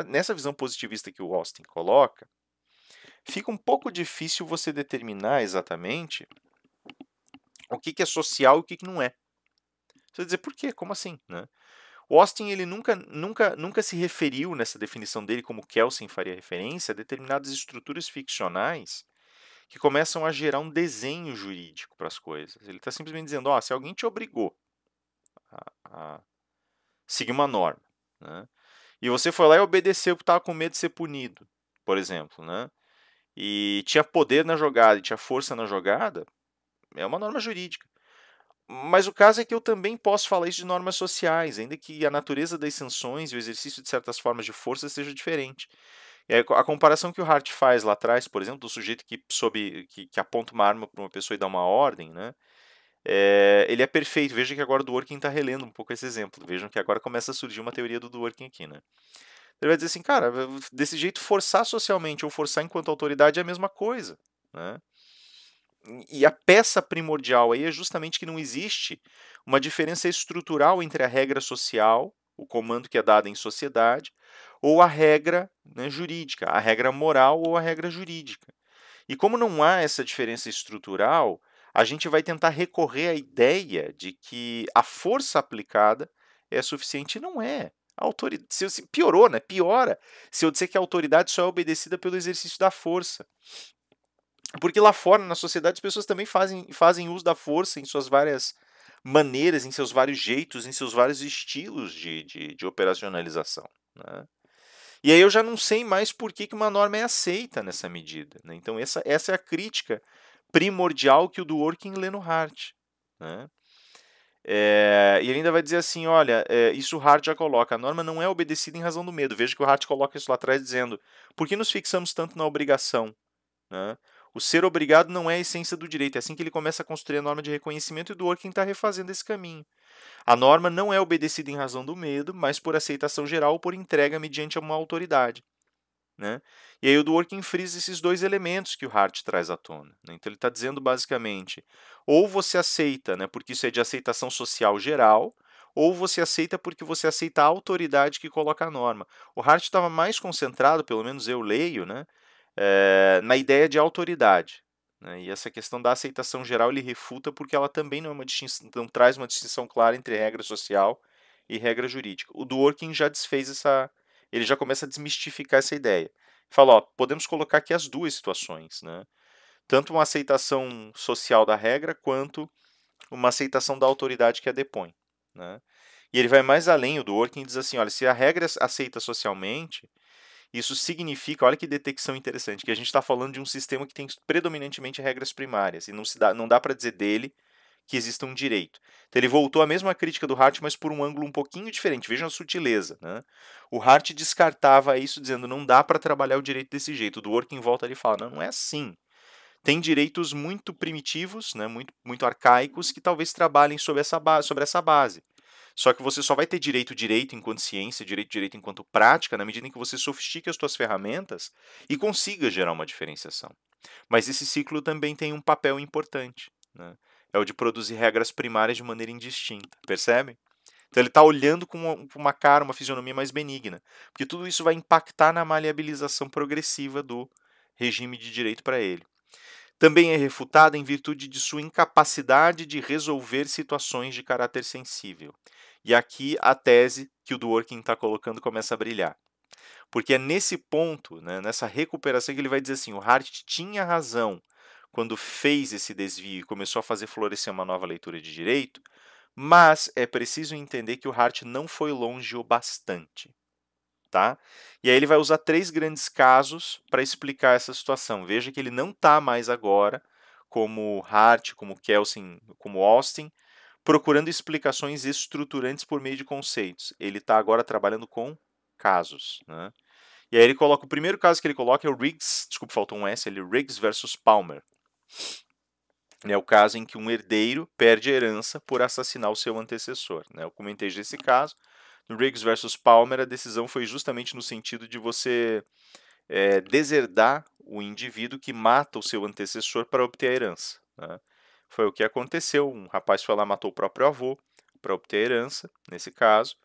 Speaker 1: nessa visão positivista que o Austin coloca, fica um pouco difícil você determinar exatamente o que é social e o que não é. Você vai dizer, por quê? Como assim? Né? O Austin ele nunca se referiu nessa definição dele, como Kelsen faria referência, a determinadas estruturas ficcionais que começam a gerar um desenho jurídico para as coisas. Ele está simplesmente dizendo, se alguém te obrigou a seguir uma norma, né, e você foi lá e obedeceu porque estava com medo de ser punido, por exemplo, né, e tinha poder na jogada e tinha força na jogada, é uma norma jurídica. Mas o caso é que eu também posso falar isso de normas sociais, ainda que a natureza das sanções e o exercício de certas formas de força seja diferente. E a comparação que o Hart faz lá atrás, por exemplo, do sujeito que aponta uma arma para uma pessoa e dá uma ordem, né? Ele é perfeito. Veja que agora o Dworkin está relendo um pouco esse exemplo. Vejam que agora começa a surgir uma teoria do Dworkin aqui. Né? Ele vai dizer assim, cara, desse jeito forçar socialmente ou forçar enquanto autoridade é a mesma coisa. Né? E a peça primordial aí é justamente que não existe uma diferença estrutural entre a regra social, o comando que é dado em sociedade, ou a regra, né, jurídica, a regra moral ou a regra jurídica. E como não há essa diferença estrutural, a gente vai tentar recorrer à ideia de que a força aplicada é suficiente. E não é. A autoridade, piorou, né? Piora se eu disser que a autoridade só é obedecida pelo exercício da força. Porque lá fora, na sociedade, as pessoas também fazem uso da força em suas várias maneiras, em seus vários jeitos, em seus vários estilos de operacionalização. Né? E aí eu já não sei mais por que uma norma é aceita nessa medida. Né? Então essa é a crítica primordial que o Dworkin lê no Hart. Né? E ele ainda vai dizer assim, olha, isso o Hart já coloca, a norma não é obedecida em razão do medo. Veja que o Hart coloca isso lá atrás dizendo, por que nos fixamos tanto na obrigação? Né? O ser obrigado não é a essência do direito, é assim que ele começa a construir a norma de reconhecimento e o Dworkin está refazendo esse caminho. A norma não é obedecida em razão do medo, mas por aceitação geral ou por entrega mediante uma autoridade. Né? E aí o Dworkin frisa esses dois elementos que o Hart traz à tona. Né? Então ele está dizendo basicamente, ou você aceita, né, porque isso é de aceitação social geral, ou você aceita porque você aceita a autoridade que coloca a norma. O Hart estava mais concentrado, pelo menos eu leio, né, na ideia de autoridade. Né? E essa questão da aceitação geral ele refuta porque ela também não, é uma distinção, não traz uma distinção clara entre regra social e regra jurídica. O Dworkin já desfez essa, ele já começa a desmistificar essa ideia. Fala, ó, podemos colocar aqui as duas situações, né? Tanto uma aceitação social da regra, quanto uma aceitação da autoridade que a depõe. Né? E ele vai mais além, o Dworkin diz assim, olha, se a regra é aceita socialmente, isso significa, olha que detecção interessante, que a gente está falando de um sistema que tem predominantemente regras primárias, e não dá para dizer dele que exista um direito. Então ele voltou à mesma crítica do Hart, mas por um ângulo um pouquinho diferente. Vejam a sutileza. Né? O Hart descartava isso dizendo não dá para trabalhar o direito desse jeito. O Dworkin volta ali e fala, não, não é assim. Tem direitos muito primitivos, né, muito arcaicos, que talvez trabalhem sobre essa base. Só que você só vai ter direito enquanto ciência, direito enquanto prática, na medida em que você sofistique as suas ferramentas e consiga gerar uma diferenciação. Mas esse ciclo também tem um papel importante. Né? É o de produzir regras primárias de maneira indistinta, percebe? Então ele está olhando com uma cara, uma fisionomia mais benigna, porque tudo isso vai impactar na maleabilização progressiva do regime de direito para ele. Também é refutada em virtude de sua incapacidade de resolver situações de caráter sensível. E aqui a tese que o Dworkin está colocando começa a brilhar. Porque é nesse ponto, né, nessa recuperação, que ele vai dizer assim: o Hart tinha razão quando fez esse desvio e começou a fazer florescer uma nova leitura de direito, mas é preciso entender que o Hart não foi longe o bastante. Tá? E aí ele vai usar três grandes casos para explicar essa situação. Veja que ele não está mais agora, como Hart, como Kelsen, como Austin, procurando explicações estruturantes por meio de conceitos. Ele está agora trabalhando com casos. Né? E aí ele coloca, o primeiro caso que ele coloca é o Riggs, desculpa, faltou um S, ele Riggs versus Palmer. É o caso em que um herdeiro perde a herança por assassinar o seu antecessor. Né? Eu comentei desse caso. No Riggs versus Palmer, a decisão foi justamente no sentido de você deserdar o indivíduo que mata o seu antecessor para obter a herança. Né? Foi o que aconteceu. Um rapaz foi lá, matou o próprio avô para obter a herança, nesse caso.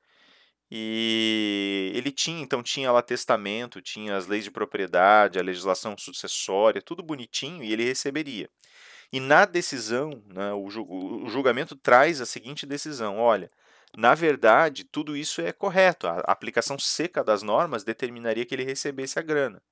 Speaker 1: E ele tinha lá testamento, tinha as leis de propriedade, a legislação sucessória, tudo bonitinho, e ele receberia. E na decisão, né, o julgamento traz a seguinte decisão: olha, na verdade, tudo isso é correto, a aplicação seca das normas determinaria que ele recebesse a grana.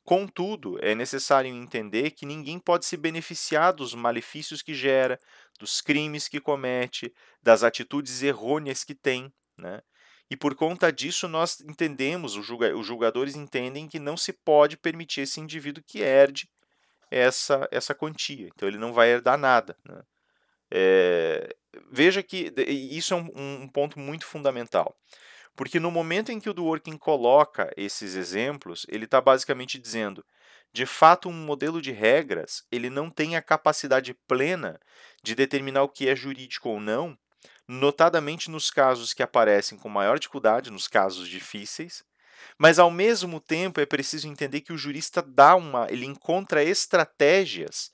Speaker 1: Contudo, é necessário entender que ninguém pode se beneficiar dos malefícios que gera, dos crimes que comete, das atitudes errôneas que tem. Né? E por conta disso, nós entendemos, os julgadores entendem que não se pode permitir esse indivíduo que herde essa quantia. Então, ele não vai herdar nada. Né? Veja que isso é um ponto muito fundamental. Porque no momento em que o Dworkin coloca esses exemplos, ele está basicamente dizendo, de fato, um modelo de regras ele não tem a capacidade plena de determinar o que é jurídico ou não, notadamente nos casos que aparecem com maior dificuldade, nos casos difíceis, mas ao mesmo tempo é preciso entender que o jurista ele encontra estratégias,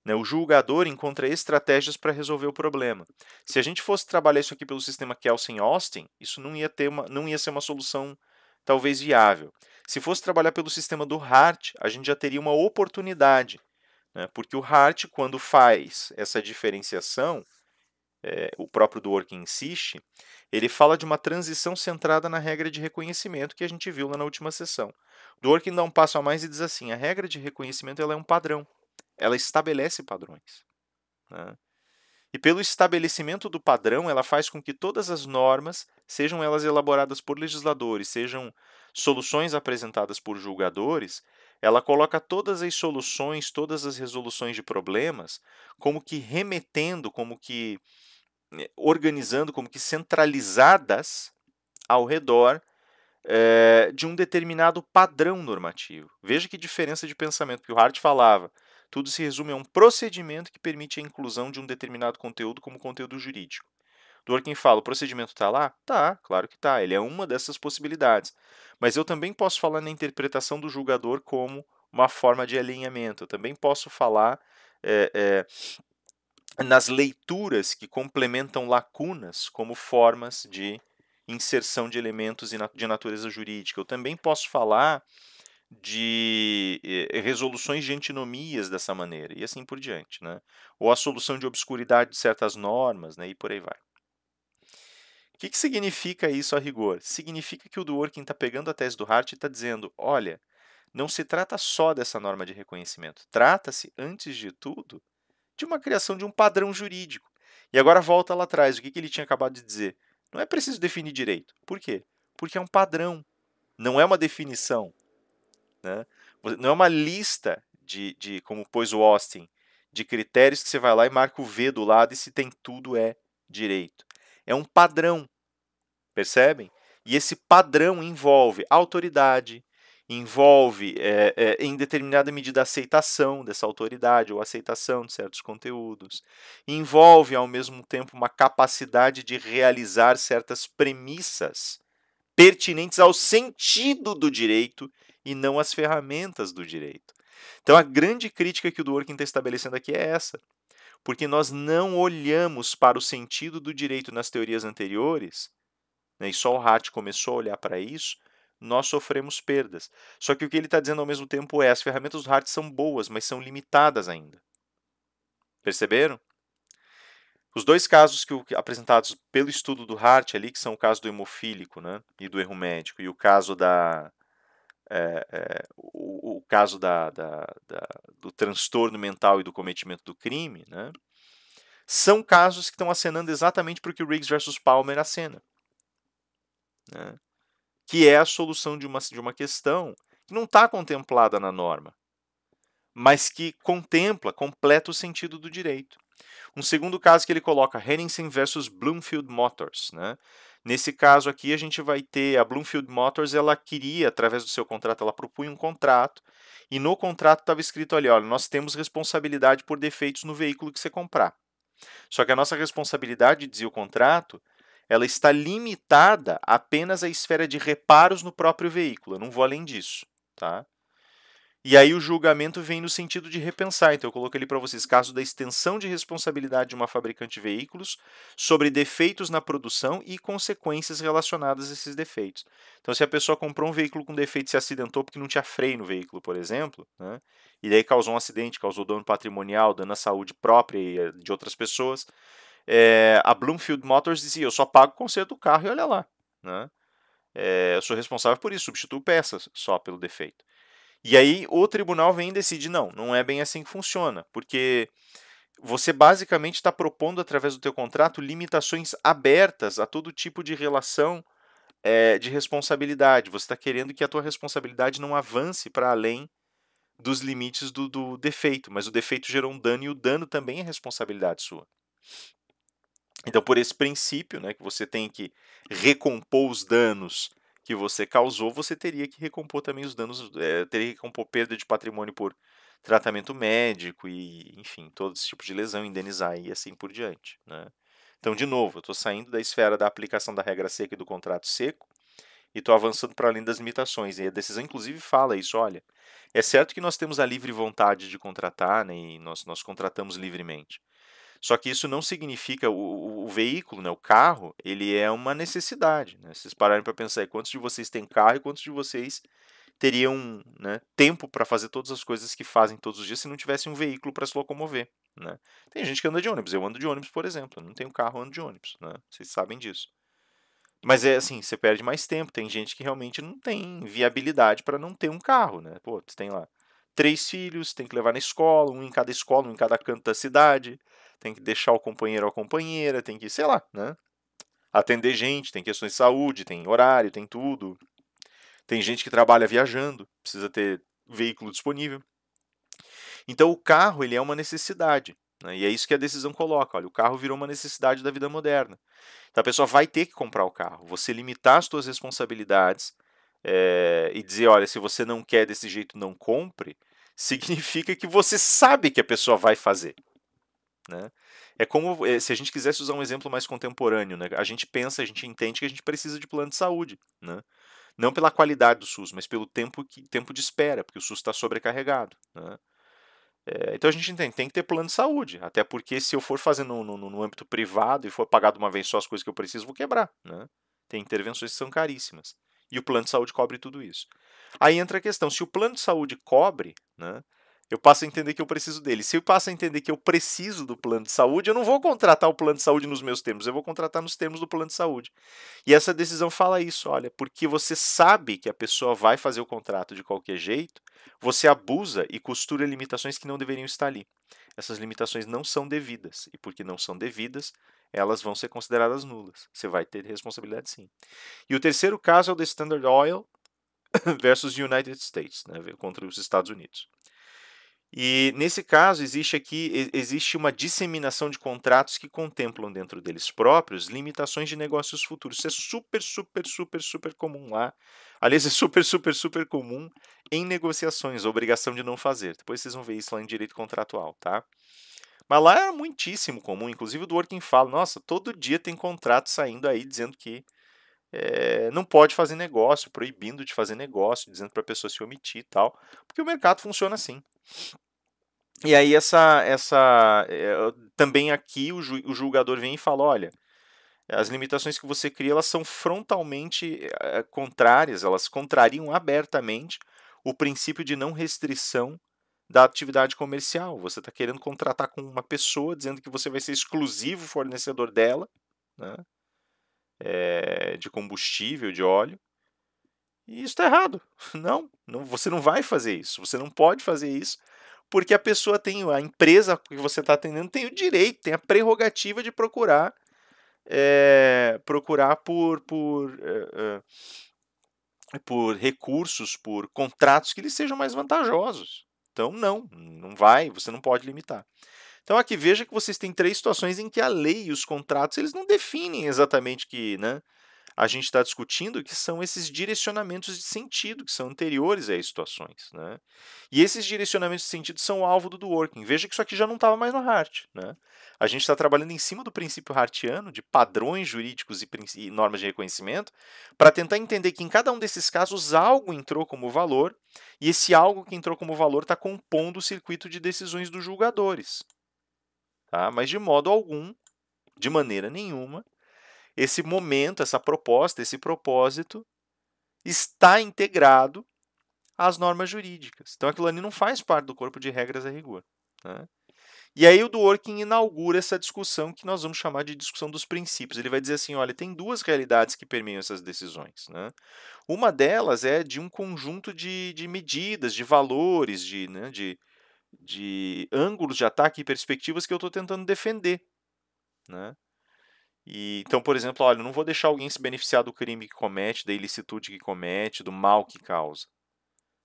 Speaker 1: né, o julgador encontra estratégias para resolver o problema. Se a gente fosse trabalhar isso aqui pelo sistema Kelsen-Austin, isso não ia ser uma solução talvez viável. Se fosse trabalhar pelo sistema do Hart, a gente já teria uma oportunidade, né, porque o Hart, quando faz essa diferenciação, o próprio Dworkin insiste, ele fala de uma transição centrada na regra de reconhecimento que a gente viu lá na última sessão. Dworkin dá um passo a mais e diz assim, a regra de reconhecimento ela é um padrão, ela estabelece padrões. Né? E pelo estabelecimento do padrão, ela faz com que todas as normas, sejam elas elaboradas por legisladores, sejam soluções apresentadas por julgadores, ela coloca todas as soluções, todas as resoluções de problemas, como que remetendo, como que organizando como que centralizadas ao redor de um determinado padrão normativo. Veja que diferença de pensamento, porque o Hart falava, tudo se resume a um procedimento que permite a inclusão de um determinado conteúdo como conteúdo jurídico. Dworkin fala, o procedimento está lá? Tá, claro que está, ele é uma dessas possibilidades. Mas eu também posso falar na interpretação do julgador como uma forma de alinhamento, eu também posso falar nas leituras que complementam lacunas como formas de inserção de elementos de natureza jurídica. Eu também posso falar de resoluções de antinomias dessa maneira, e assim por diante, né? Ou a solução de obscuridade de certas normas, né? E por aí vai. O que significa isso a rigor? Significa que o Dworkin está pegando a tese do Hart e está dizendo, olha, não se trata só dessa norma de reconhecimento, trata-se, antes de tudo, de uma criação de um padrão jurídico. E agora volta lá atrás, o que ele tinha acabado de dizer? Não é preciso definir direito. Por quê? Porque é um padrão, não é uma definição. Né? Não é uma lista como pôs o Austin, de critérios que você vai lá e marca o V do lado e se tem tudo é direito. É um padrão, percebem? E esse padrão envolve autoridade, envolve, em determinada medida, a aceitação dessa autoridade ou aceitação de certos conteúdos, envolve, ao mesmo tempo, uma capacidade de realizar certas premissas pertinentes ao sentido do direito e não às ferramentas do direito. Então, a grande crítica que o Dworkin está estabelecendo aqui é essa, porque nós não olhamos para o sentido do direito nas teorias anteriores, né, e só o Hart começou a olhar para isso, nós sofremos perdas. Só que o que ele está dizendo ao mesmo tempo é as ferramentas do Hart são boas, mas são limitadas ainda. Perceberam? Os dois casos apresentados pelo estudo do Hart ali, que são o caso do hemofílico, né, e do erro médico, e o caso o caso do transtorno mental e do cometimento do crime, né, são casos que estão acenando exatamente para o que o Riggs versus Palmer acena. Né, que é a solução de uma questão que não está contemplada na norma, mas que completa o sentido do direito. Um segundo caso que ele coloca, Henningsen versus Bloomfield Motors. Né? Nesse caso aqui, a gente vai ter a Bloomfield Motors, ela queria, através do seu contrato, ela propunha um contrato, e no contrato estava escrito ali, olha, nós temos responsabilidade por defeitos no veículo que você comprar. Só que a nossa responsabilidade, dizia o contrato, ela está limitada apenas à esfera de reparos no próprio veículo, eu não vou além disso. Tá? E aí o julgamento vem no sentido de repensar. Então eu coloquei ali para vocês caso da extensão de responsabilidade de uma fabricante de veículos sobre defeitos na produção e consequências relacionadas a esses defeitos. Então se a pessoa comprou um veículo com defeito e se acidentou porque não tinha freio no veículo, por exemplo, né, e daí causou um acidente, causou dano patrimonial, dano à saúde própria e de outras pessoas, a Bloomfield Motors dizia, eu só pago o conserto do carro e olha lá. Né, eu sou responsável por isso, substituo peças só pelo defeito. E aí o tribunal vem e decide, não é bem assim que funciona, porque você basicamente está propondo através do teu contrato limitações abertas a todo tipo de relação de responsabilidade. Você está querendo que a tua responsabilidade não avance para além dos limites do defeito, mas o defeito gerou um dano e o dano também é responsabilidade sua. Então, por esse princípio, né, que você tem que recompor os danos que você causou, você teria que recompor também os danos, teria que recompor perda de patrimônio por tratamento médico e, enfim, todo esse tipo de lesão, indenizar e assim por diante. Né? Então, de novo, eu estou saindo da esfera da aplicação da regra seca e do contrato seco e estou avançando para além das limitações. E a decisão, inclusive, fala isso, olha, é certo que nós temos a livre vontade de contratar, né, e nós contratamos livremente. Só que isso não significa o veículo, né, o carro, ele é uma necessidade. Né? Se vocês pararem para pensar, quantos de vocês têm carro e quantos de vocês teriam, né, tempo para fazer todas as coisas que fazem todos os dias se não tivesse um veículo para se locomover. Né? Tem gente que anda de ônibus, eu ando de ônibus, por exemplo, eu não tenho carro, eu ando de ônibus, né? Vocês sabem disso. Mas é assim, você perde mais tempo. Tem gente que realmente não tem viabilidade para não ter um carro, né? Pô, você tem lá 3 filhos, tem que levar na escola, um em cada escola, um em cada canto da cidade, tem que deixar o companheiro ou a companheira, tem que, sei lá, né? Atender gente, tem questões de saúde, tem horário, tem tudo. Tem gente que trabalha viajando, precisa ter veículo disponível. Então o carro, ele é uma necessidade. né? E é isso que a decisão coloca. Olha, o carro virou uma necessidade da vida moderna. Então a pessoa vai ter que comprar o carro. Você limitar as suas responsabilidades e dizer, olha, se você não quer desse jeito, não compre, significa que você sabe que a pessoa vai fazer, né? É como se a gente quisesse usar um exemplo mais contemporâneo, né? A gente pensa, a gente entende que a gente precisa de plano de saúde, né? Não pela qualidade do SUS, mas pelo tempo de espera, porque o SUS está sobrecarregado, né? Então a gente entende, tem que ter plano de saúde, até porque se eu for fazer no âmbito privado e for pagar de uma vez só as coisas que eu preciso, vou quebrar, né? Tem intervenções que são caríssimas. E o plano de saúde cobre tudo isso. Aí entra a questão, se o plano de saúde cobre, né, eu passo a entender que eu preciso dele. Se eu passo a entender que eu preciso do plano de saúde, eu não vou contratar o plano de saúde nos meus termos, eu vou contratar nos termos do plano de saúde. E essa decisão fala isso, olha, porque você sabe que a pessoa vai fazer o contrato de qualquer jeito, você abusa e costura limitações que não deveriam estar ali. Essas limitações não são devidas, e porque não são devidas, elas vão ser consideradas nulas. Você vai ter responsabilidade sim. E o terceiro caso é o da Standard Oil versus United States, né, contra os Estados Unidos. E nesse caso existe uma disseminação de contratos que contemplam dentro deles próprios limitações de negócios futuros. Isso é super, super, super, super comum lá. Aliás, é super, super, super comum em negociações, a obrigação de não fazer. Depois vocês vão ver isso lá em direito contratual, tá? Mas lá é muitíssimo comum, inclusive o do Working fala, nossa, todo dia tem contrato saindo aí dizendo que não pode fazer negócio, proibindo de fazer negócio, dizendo para a pessoa se omitir e tal, porque o mercado funciona assim. E aí também aqui o julgador vem e fala, olha, as limitações que você cria, elas são frontalmente contrárias, elas contrariam abertamente o princípio de não restrição da atividade comercial. Você está querendo contratar com uma pessoa, dizendo que você vai ser exclusivo fornecedor dela, né, de combustível, de óleo, e isso está errado. Não, você não vai fazer isso, você não pode fazer isso, porque a pessoa tem, a empresa que você está atendendo tem o direito, tem a prerrogativa de procurar por recursos, por contratos que lhes sejam mais vantajosos. Então, não vai, você não pode limitar. Então, aqui veja que vocês têm três situações em que a lei e os contratos eles não definem exatamente que, né, a gente está discutindo, que são esses direcionamentos de sentido, que são anteriores às situações, né? E esses direcionamentos de sentido são o alvo do Dworkin. Veja que isso aqui já não estava mais no Hart, né? A gente está trabalhando em cima do princípio hartiano, de padrões jurídicos e normas de reconhecimento, para tentar entender que em cada um desses casos algo entrou como valor, e esse algo que entrou como valor está compondo o circuito de decisões dos julgadores. Tá? Mas de modo algum, de maneira nenhuma, esse momento, essa proposta, esse propósito está integrado às normas jurídicas. Então aquilo ali não faz parte do corpo de regras a rigor. Né? E aí o Dworkin inaugura essa discussão que nós vamos chamar de discussão dos princípios. Ele vai dizer assim, olha, tem duas realidades que permeiam essas decisões. Né? Uma delas é de um conjunto de medidas, de valores, de ângulos de ataque e perspectivas que eu estou tentando defender. Né? Então, por exemplo, olha, eu não vou deixar alguém se beneficiar do crime que comete, da ilicitude que comete, do mal que causa.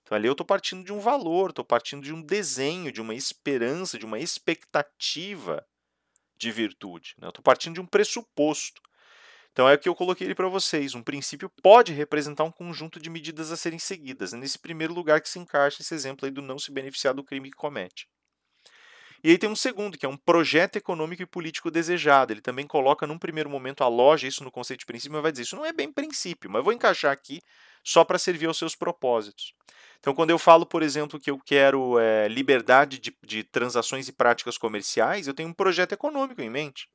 Speaker 1: Então, ali eu estou partindo de um valor, estou partindo de um desenho, de uma esperança, de uma expectativa de virtude. Né? Eu estou partindo de um pressuposto. Então, é o que eu coloquei ali para vocês. Um princípio pode representar um conjunto de medidas a serem seguidas. É nesse primeiro lugar que se encaixa esse exemplo aí do não se beneficiar do crime que comete. E aí tem um segundo, que é um projeto econômico e político desejado. Ele também coloca, num primeiro momento, aloja isso no conceito de princípio, mas vai dizer, isso não é bem princípio, mas eu vou encaixar aqui só para servir aos seus propósitos. Então, quando eu falo, por exemplo, que eu quero liberdade de transações e práticas comerciais, eu tenho um projeto econômico em mente.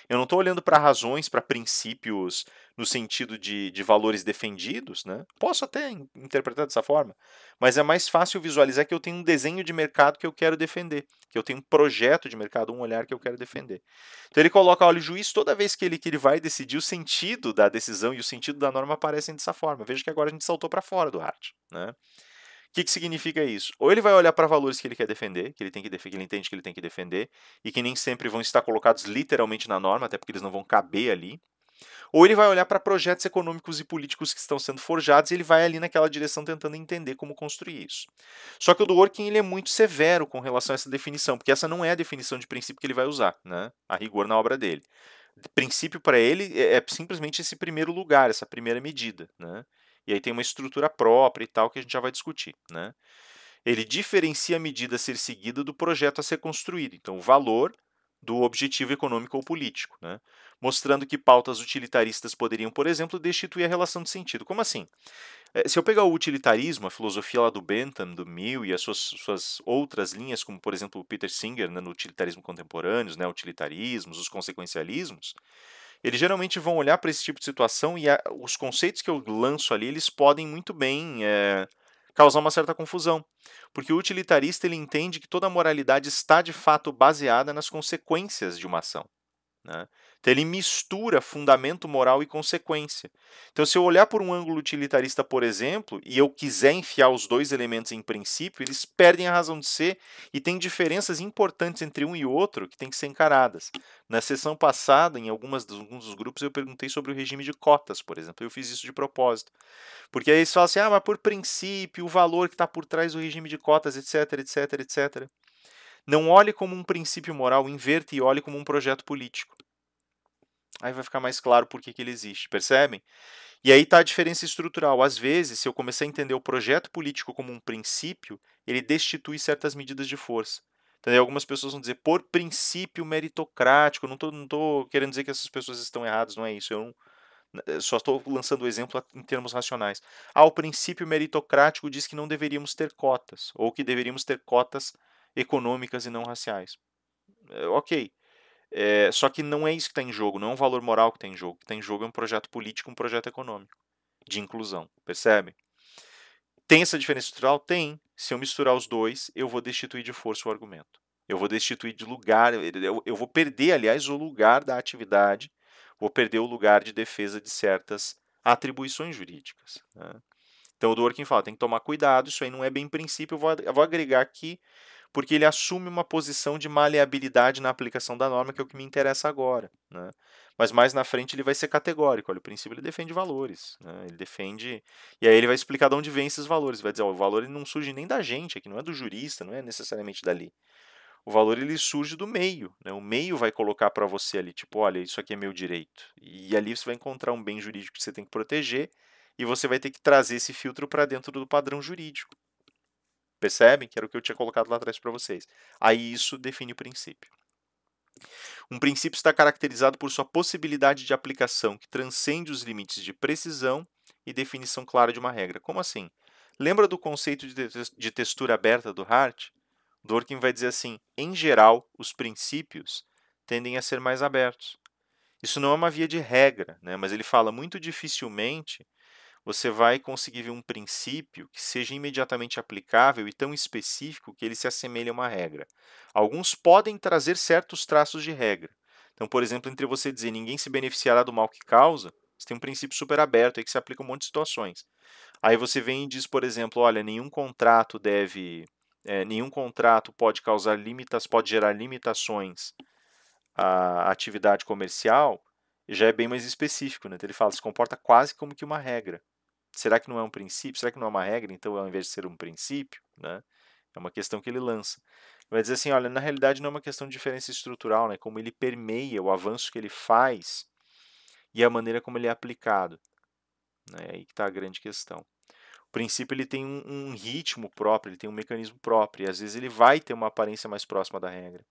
Speaker 1: Eu não estou olhando para razões, para princípios no sentido de valores defendidos, né? Posso até interpretar dessa forma, mas é mais fácil visualizar que eu tenho um desenho de mercado que eu quero defender, que eu tenho um projeto de mercado, um olhar que eu quero defender. Então ele coloca, olha, o juiz, toda vez que ele vai decidir, o sentido da decisão e o sentido da norma aparecem dessa forma. Veja que agora a gente saltou para fora do Hart, né? O que significa isso? Ou ele vai olhar para valores que ele quer defender, que ele entende que ele tem que defender, e que nem sempre vão estar colocados literalmente na norma, até porque eles não vão caber ali. ou ele vai olhar para projetos econômicos e políticos que estão sendo forjados e ele vai ali naquela direção tentando entender como construir isso. Só que o Dworkin ele é muito severo com relação a essa definição, porque essa não é a definição de princípio que ele vai usar, né, a rigor na obra dele. Princípio para ele é simplesmente esse primeiro lugar, essa primeira medida, né? E aí tem uma estrutura própria e tal que a gente já vai discutir, né? Ele diferencia a medida a ser seguida do projeto a ser construído, então o valor do objetivo econômico ou político, né? Mostrando que pautas utilitaristas poderiam, por exemplo, destituir a relação de sentido. Como assim? Se eu pegar o utilitarismo, a filosofia lá do Bentham, do Mill e as suas outras linhas, como por exemplo o Peter Singer, né, no utilitarismo contemporâneo, né, utilitarismos, os consequencialismos, eles geralmente vão olhar para esse tipo de situação e os conceitos que eu lanço ali, eles podem muito bem causar uma certa confusão. Porque o utilitarista ele entende que toda moralidade está de fato baseada nas consequências de uma ação. Né? Então ele mistura fundamento moral e consequência. Então, se eu olhar por um ângulo utilitarista, por exemplo, e eu quiser enfiar os dois elementos em princípio, eles perdem a razão de ser e tem diferenças importantes entre um e outro que têm que ser encaradas. Na sessão passada, em alguns dos grupos, eu perguntei sobre o regime de cotas, por exemplo. Eu fiz isso de propósito. Porque aí eles falam assim, mas por princípio, o valor que está por trás do regime de cotas, etc, etc, etc. Não olhe como um princípio moral, inverta e olhe como um projeto político. Aí vai ficar mais claro por que ele existe, percebem? E aí está a diferença estrutural. Às vezes, se eu começar a entender o projeto político como um princípio, ele destitui certas medidas de força. Então, aí algumas pessoas vão dizer, por princípio meritocrático, não tô querendo dizer que essas pessoas estão erradas, não é isso. Eu só estou lançando o exemplo em termos racionais. O princípio meritocrático diz que não deveríamos ter cotas, ou que deveríamos ter cotas econômicas e não raciais. Ok. Só que não é isso que está em jogo, não é um valor moral que está em jogo. O que está em jogo é um projeto político, um projeto econômico, de inclusão, percebe? Tem essa diferença estrutural? Tem. Se eu misturar os dois, eu vou destituir de força o argumento. Eu vou destituir de lugar, eu vou perder, aliás, o lugar da atividade, vou perder o lugar de defesa de certas atribuições jurídicas. Né? Então o Dworkin fala, tem que tomar cuidado, isso aí não é bem princípio, eu vou agregar aqui porque ele assume uma posição de maleabilidade na aplicação da norma, que é o que me interessa agora. Né? Mas mais na frente ele vai ser categórico. Olha, o princípio ele defende valores. Né? Ele defende. E aí ele vai explicar de onde vem esses valores. Vai dizer, ó, o valor ele não surge nem da gente, aqui não é do jurista, não é necessariamente dali. O valor ele surge do meio. Né? O meio vai colocar para você ali, tipo, olha, isso aqui é meu direito. E ali você vai encontrar um bem jurídico que você tem que proteger e você vai ter que trazer esse filtro para dentro do padrão jurídico. Percebem? Que era o que eu tinha colocado lá atrás para vocês. Aí isso define o princípio. Um princípio está caracterizado por sua possibilidade de aplicação que transcende os limites de precisão e definição clara de uma regra. Como assim? Lembra do conceito de textura aberta do Hart? Dworkin vai dizer assim: em geral, os princípios tendem a ser mais abertos. Isso não é uma via de regra, né? Mas ele fala muito dificilmente você vai conseguir ver um princípio que seja imediatamente aplicável e tão específico que ele se assemelhe a uma regra. Alguns podem trazer certos traços de regra. Então, por exemplo, entre você dizer ninguém se beneficiará do mal que causa, você tem um princípio super aberto aí que se aplica a um monte de situações. Aí você vem e diz, por exemplo, olha, nenhum contrato pode pode gerar limitações à atividade comercial, já é bem mais específico, né? Então ele fala, se comporta quase como que uma regra. Será que não é um princípio? Será que não é uma regra? Então, ao invés de ser um princípio, né, é uma questão que ele lança. Vai dizer assim, olha, na realidade não é uma questão de diferença estrutural, né, como ele permeia o avanço que ele faz e a maneira como ele é aplicado. Né, aí que está a grande questão. O princípio ele tem um ritmo próprio, ele tem um mecanismo próprio, e às vezes ele vai ter uma aparência mais próxima da regra.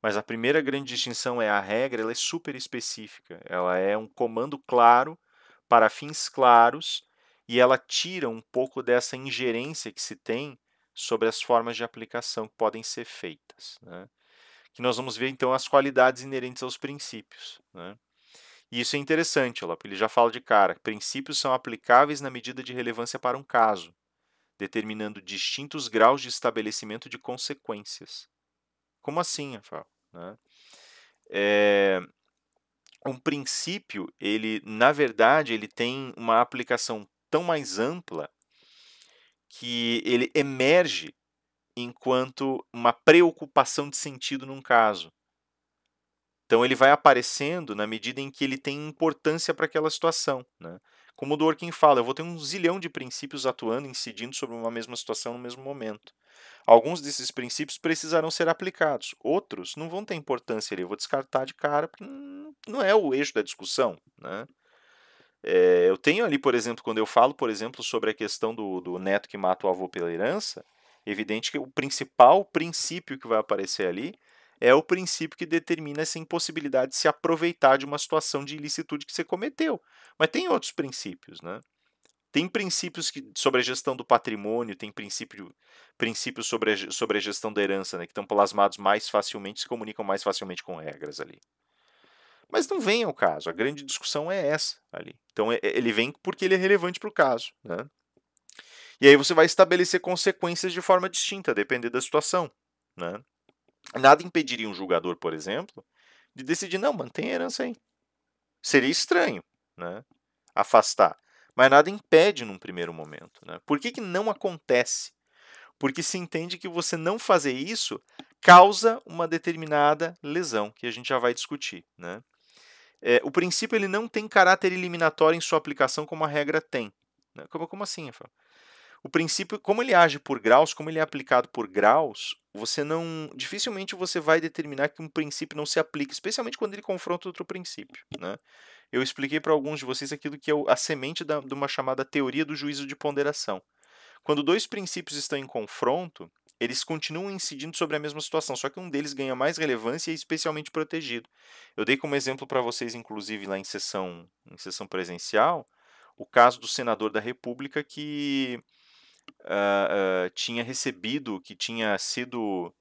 Speaker 1: Mas a primeira grande distinção é a regra, ela é super específica. Ela é um comando claro para fins claros e ela tira um pouco dessa ingerência que se tem sobre as formas de aplicação que podem ser feitas. Né? Que nós vamos ver então as qualidades inerentes aos princípios. Né? E isso é interessante, porque ele já fala de cara. Princípios são aplicáveis na medida de relevância para um caso, determinando distintos graus de estabelecimento de consequências. Como assim, Rafael? Né? Um princípio, ele, na verdade, ele tem uma aplicação tão mais ampla que ele emerge enquanto uma preocupação de sentido num caso. Então ele vai aparecendo na medida em que ele tem importância para aquela situação, né? Como o Dworkin fala, eu vou ter um zilhão de princípios atuando, incidindo sobre uma mesma situação no mesmo momento. Alguns desses princípios precisarão ser aplicados, outros não vão ter importância ali, eu vou descartar de cara porque não é o eixo da discussão, né? Eu tenho ali, por exemplo, quando eu falo, por exemplo, sobre a questão do neto que mata o avô pela herança, evidente que o principal princípio que vai aparecer ali é o princípio que determina essa impossibilidade de se aproveitar de uma situação de ilicitude que você cometeu. Mas tem outros princípios, né? Tem princípios sobre a gestão do patrimônio, tem princípios sobre a gestão da herança, né, que estão plasmados mais facilmente, se comunicam mais facilmente com regras ali. Mas não vem ao caso, a grande discussão é essa ali. Então ele vem porque ele é relevante para o caso, né? E aí você vai estabelecer consequências de forma distinta, depender da situação, né? Nada impediria um julgador, por exemplo, de decidir, não, mantém a herança aí. Seria estranho, né? Afastar. Mas nada impede num primeiro momento, né? Por que não acontece? Porque se entende que você não fazer isso causa uma determinada lesão, que a gente já vai discutir, né? O princípio ele não tem caráter eliminatório em sua aplicação como a regra tem. Né? Como assim, Rafael? O princípio, como ele age por graus, como ele é aplicado por graus, você não, dificilmente você vai determinar que um princípio não se aplique, especialmente quando ele confronta outro princípio, né? Eu expliquei para alguns de vocês aquilo que é a semente de uma chamada teoria do juízo de ponderação. Quando dois princípios estão em confronto, eles continuam incidindo sobre a mesma situação, só que um deles ganha mais relevância e é especialmente protegido. Eu dei como exemplo para vocês, inclusive, lá em sessão presencial, o caso do senador da República que tinha recebido, que tinha sido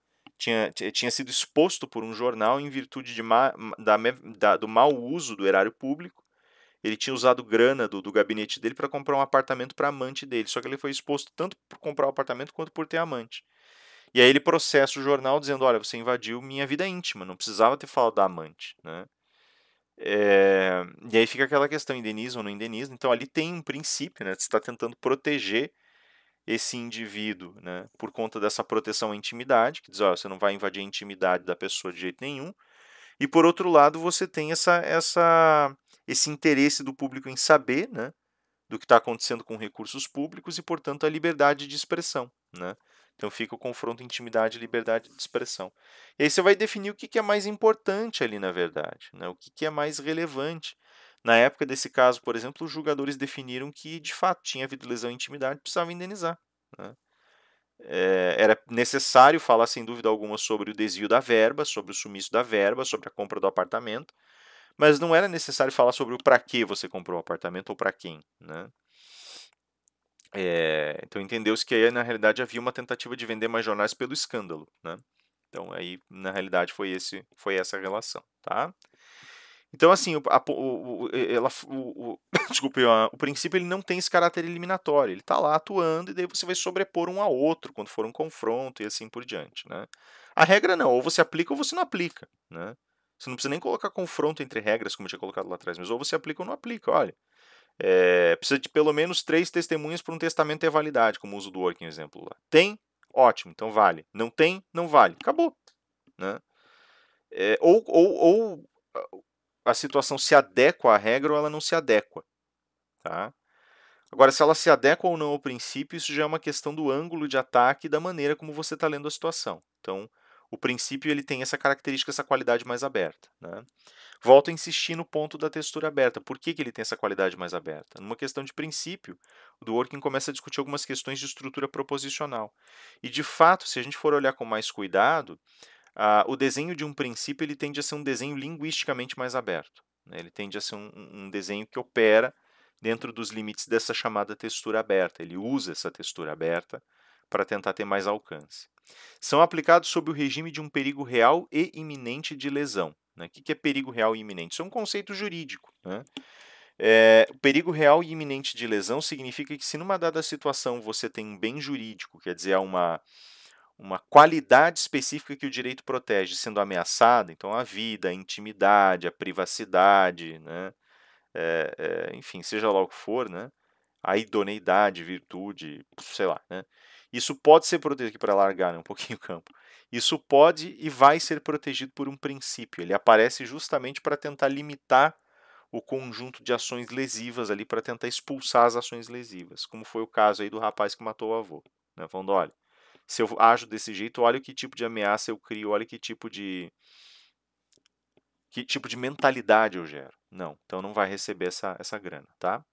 Speaker 1: exposto por um jornal em virtude do mau uso do erário público. Ele tinha usado grana do gabinete dele para comprar um apartamento para a amante dele, só que ele foi exposto tanto por comprar o apartamento quanto por ter amante. E aí ele processa o jornal dizendo, olha, você invadiu minha vida íntima, não precisava ter falado da amante, né? E aí fica aquela questão, indeniza ou não indeniza. Então ali tem um princípio, né? Você está tentando proteger esse indivíduo, né? Por conta dessa proteção à intimidade, que diz, olha, você não vai invadir a intimidade da pessoa de jeito nenhum. E por outro lado, você tem esse interesse do público em saber, né, do que está acontecendo com recursos públicos e, portanto, a liberdade de expressão, né? Então fica o confronto intimidade e liberdade de expressão. E aí você vai definir o que é mais importante ali, na verdade, né? O que é mais relevante. Na época desse caso, por exemplo, os julgadores definiram que, de fato, tinha havido lesão à intimidade e precisava indenizar, né? Era necessário falar, sem dúvida alguma, sobre o desvio da verba, sobre o sumiço da verba, sobre a compra do apartamento, mas não era necessário falar sobre o para que você comprou o apartamento ou para quem, né? Então entendeu-se que aí, na realidade, havia uma tentativa de vender mais jornais pelo escândalo, né? Então aí, na realidade, foi essa a relação, tá? Então, assim, desculpe, o princípio ele não tem esse caráter eliminatório, ele está lá atuando e daí você vai sobrepor um ao outro quando for um confronto e assim por diante, né? A regra não, ou você aplica ou você não aplica, né? Você não precisa nem colocar confronto entre regras, como eu tinha colocado lá atrás, mas ou você aplica ou não aplica, olha. Precisa de pelo menos 3 testemunhas para um testamento ter validade, como o uso do working exemplo lá. Tem? Ótimo, então vale. Não tem? Não vale. Acabou, né? Ou a situação se adequa à regra ou ela não se adequa, tá? Agora, se ela se adequa ou não ao princípio, isso já é uma questão do ângulo de ataque e da maneira como você está lendo a situação. Então, o princípio ele tem essa característica, essa qualidade mais aberta, né? Volto a insistir no ponto da textura aberta. Por que ele tem essa qualidade mais aberta? Numa questão de princípio, o Dworkin começa a discutir algumas questões de estrutura proposicional. E, de fato, se a gente for olhar com mais cuidado, o desenho de um princípio ele tende a ser um desenho linguisticamente mais aberto, né? Ele tende a ser um desenho que opera dentro dos limites dessa chamada textura aberta. Ele usa essa textura aberta para tentar ter mais alcance. São aplicados sob o regime de um perigo real e iminente de lesão, né? O que é perigo real e iminente? Isso é um conceito jurídico, né? O perigo real e iminente de lesão significa que se numa dada situação você tem um bem jurídico, quer dizer, há uma qualidade específica que o direito protege sendo ameaçada, então a vida, a intimidade, a privacidade, né? Enfim, seja lá o que for, né? A idoneidade, virtude, sei lá, né? Isso pode ser protegido aqui para largar, né, um pouquinho o campo. Isso pode e vai ser protegido por um princípio. Ele aparece justamente para tentar limitar o conjunto de ações lesivas ali, para tentar expulsar as ações lesivas, como foi o caso aí do rapaz que matou o avô, né? Falando, olha, se eu ajo desse jeito, olha que tipo de ameaça eu crio, olha que tipo de mentalidade eu gero. Não, então não vai receber essa grana, tá?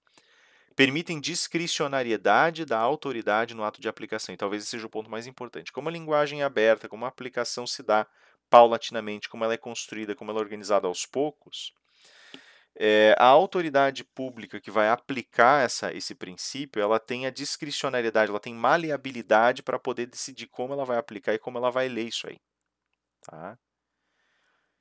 Speaker 1: Permitem discricionariedade da autoridade no ato de aplicação. E talvez esse seja o ponto mais importante. Como a linguagem é aberta, como a aplicação se dá paulatinamente, como ela é construída, como ela é organizada aos poucos, a autoridade pública que vai aplicar esse princípio, ela tem a discricionariedade, ela tem maleabilidade para poder decidir como ela vai aplicar e como ela vai ler isso aí. Tá?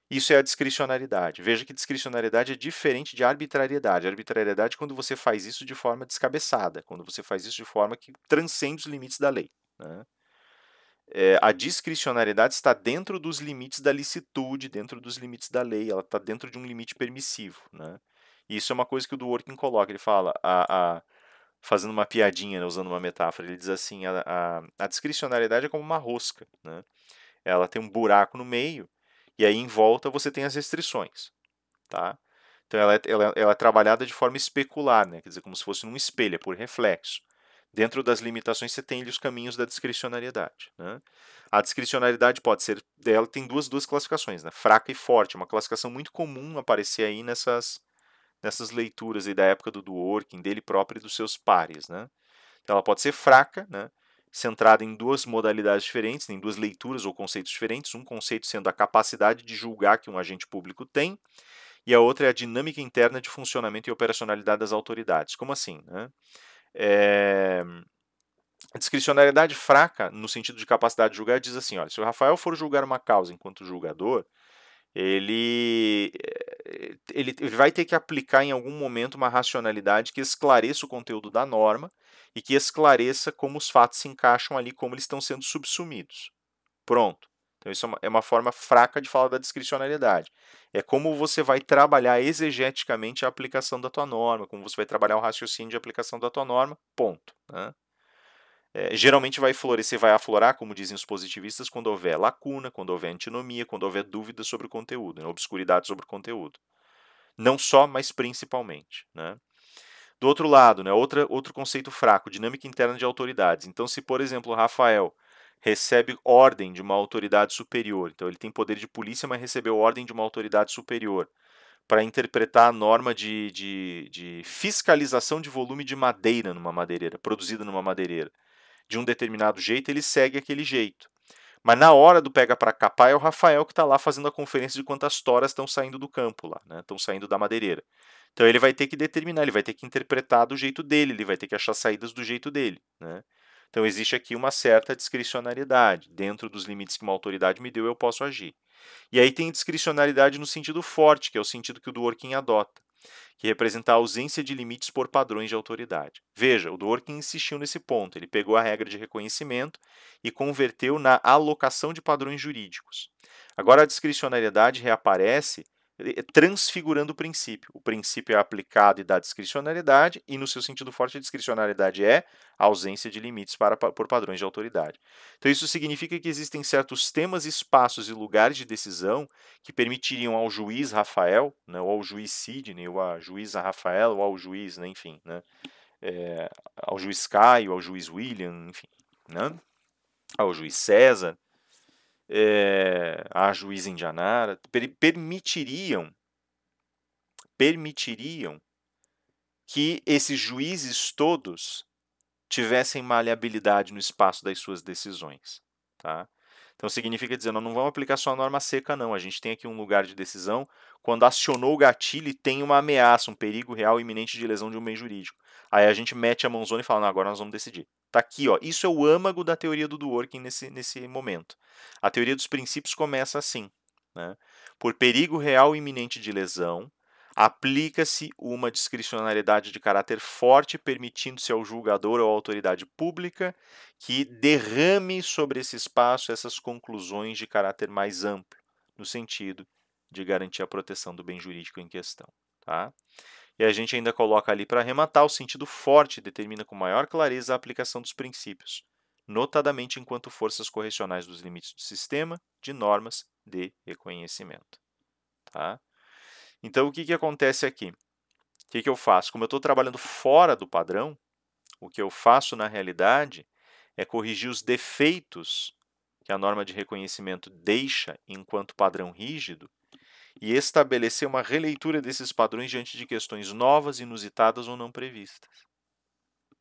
Speaker 1: Isso é a discricionariedade. Veja que discricionariedade é diferente de arbitrariedade. Arbitrariedade é quando você faz isso de forma descabeçada, quando você faz isso de forma que transcende os limites da lei. Né? A discricionariedade está dentro dos limites da licitude, dentro dos limites da lei, ela está dentro de um limite permissivo. Né? E isso é uma coisa que o Dworkin coloca, ele fala, fazendo uma piadinha, né, usando uma metáfora, ele diz assim, a discricionariedade é como uma rosca. Né? Ela tem um buraco no meio, e aí em volta você tem as restrições. Tá? Então ela é trabalhada de forma especular, né? Quer dizer, como se fosse num espelho, é por reflexo. Dentro das limitações você tem ali os caminhos da discricionariedade. Né? A discricionariedade pode ser, ela tem duas classificações, né? Fraca e forte, uma classificação muito comum aparecer aí nessas leituras aí da época do Dworkin, dele próprio e dos seus pares. Né? Então ela pode ser fraca, né? Centrada em duas modalidades diferentes, em duas leituras ou conceitos diferentes, um conceito sendo a capacidade de julgar que um agente público tem, e a outra é a dinâmica interna de funcionamento e operacionalidade das autoridades. Como assim? Né? A discricionariedade fraca, no sentido de capacidade de julgar, diz assim, olha, se o Rafael for julgar uma causa enquanto julgador, ele vai ter que aplicar em algum momento uma racionalidade que esclareça o conteúdo da norma e que esclareça como os fatos se encaixam ali, como eles estão sendo subsumidos. Pronto. Então, isso é uma forma fraca de falar da discricionariedade. É como você vai trabalhar exegeticamente a aplicação da tua norma, como você vai trabalhar o raciocínio de aplicação da tua norma, ponto. Né? Geralmente vai florescer, vai aflorar, como dizem os positivistas, quando houver lacuna, quando houver antinomia, quando houver dúvida sobre o conteúdo, né? Obscuridade sobre o conteúdo. Não só, mas principalmente. Né? Do outro lado, né, outro conceito fraco, dinâmica interna de autoridades. Então, se, por exemplo, o Rafael recebe ordem de uma autoridade superior, então ele tem poder de polícia, mas recebeu ordem de uma autoridade superior para interpretar a norma de fiscalização de volume de madeira numa madeireira, produzida numa madeireira, de um determinado jeito, ele segue aquele jeito. Mas na hora do pega para capar é o Rafael que está lá fazendo a conferência de quantas toras estão saindo do campo lá, né? Estão saindo da madeireira. Então ele vai ter que determinar, ele vai ter que interpretar do jeito dele, ele vai ter que achar saídas do jeito dele. Né? Então existe aqui uma certa discricionariedade. Dentro dos limites que uma autoridade me deu, eu posso agir. E aí tem discricionariedade no sentido forte, que é o sentido que o Dworkin adota, que representa a ausência de limites por padrões de autoridade. Veja, o Dworkin insistiu nesse ponto. Ele pegou a regra de reconhecimento e converteu na alocação de padrões jurídicos. Agora a discricionariedade reaparece transfigurando o princípio. O princípio é aplicado e dá discricionariedade, e no seu sentido forte, a discricionariedade é a ausência de limites por padrões de autoridade. Então, isso significa que existem certos temas, espaços e lugares de decisão que permitiriam ao juiz Rafael, né, ou ao juiz Sidney, ou à juíza Rafael, ou ao juiz, né, enfim, né, ao juiz Caio, ao juiz William, enfim, né, ao juiz César, à juíza Indianara, permitiriam que esses juízes todos tivessem maleabilidade no espaço das suas decisões. Tá? Então significa dizer, nós não vamos aplicar só a norma seca, não. A gente tem aqui um lugar de decisão quando acionou o gatilho e tem uma ameaça, um perigo real iminente de lesão de um bem jurídico. Aí a gente mete a mãozona e fala, não, agora nós vamos decidir. Tá aqui, ó. Isso é o âmago da teoria do Dworkin nesse momento. A teoria dos princípios começa assim. Né? Por perigo real iminente de lesão, aplica-se uma discricionariedade de caráter forte, permitindo-se ao julgador ou à autoridade pública que derrame sobre esse espaço essas conclusões de caráter mais amplo, no sentido de garantir a proteção do bem jurídico em questão. Tá? E a gente ainda coloca ali para arrematar, o sentido forte determina com maior clareza a aplicação dos princípios, notadamente enquanto forças correcionais dos limites do sistema de normas de reconhecimento. Tá? Então, o que acontece aqui? O que eu faço? Como eu estou trabalhando fora do padrão, o que eu faço na realidade é corrigir os defeitos que a norma de reconhecimento deixa enquanto padrão rígido e estabelecer uma releitura desses padrões diante de questões novas, inusitadas ou não previstas.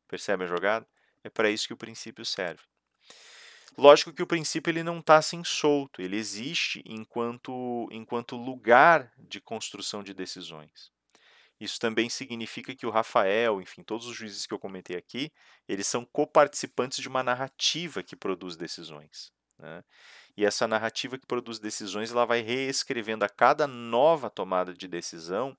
Speaker 1: Percebe a jogada? É para isso que o princípio serve. Lógico que o princípio ele não está assim solto, ele existe enquanto lugar de construção de decisões. Isso também significa que o Rafael, enfim, todos os juízes que eu comentei aqui, eles são coparticipantes de uma narrativa que produz decisões. Né? E essa narrativa que produz decisões, ela vai reescrevendo a cada nova tomada de decisão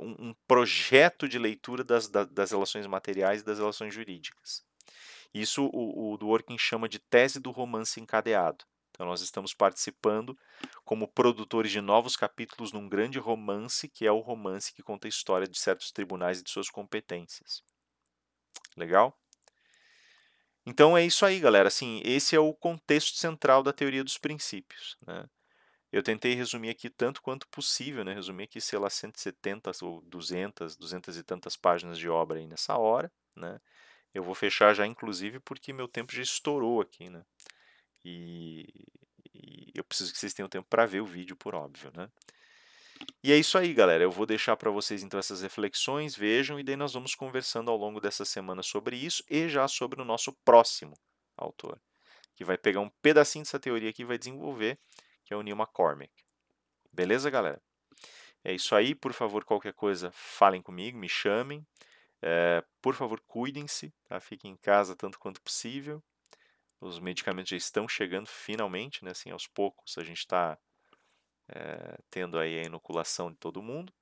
Speaker 1: um projeto de leitura das relações materiais e das relações jurídicas. Isso o Dworkin chama de tese do romance encadeado. Então, nós estamos participando como produtores de novos capítulos num grande romance, que é o romance que conta a história de certos tribunais e de suas competências. Legal? Então, é isso aí, galera. Assim, esse é o contexto central da teoria dos princípios. Né? Eu tentei resumir aqui tanto quanto possível, né? Resumir aqui, sei lá, 170 ou 200 e tantas páginas de obra aí nessa hora. Né? Eu vou fechar já, inclusive, porque meu tempo já estourou aqui, né? E, e eu preciso que vocês tenham tempo para ver o vídeo, por óbvio, né? E é isso aí, galera. Eu vou deixar para vocês então essas reflexões, vejam, e daí nós vamos conversando ao longo dessa semana sobre isso e já sobre o nosso próximo autor, que vai pegar um pedacinho dessa teoria aqui e vai desenvolver, que é o Neil McCormick. Beleza, galera? É isso aí. Por favor, qualquer coisa, falem comigo, me chamem. Por favor, cuidem-se, tá? Fiquem em casa tanto quanto possível. Os medicamentos já estão chegando finalmente, né? Assim, aos poucos a gente está tendo aí a inoculação de todo mundo.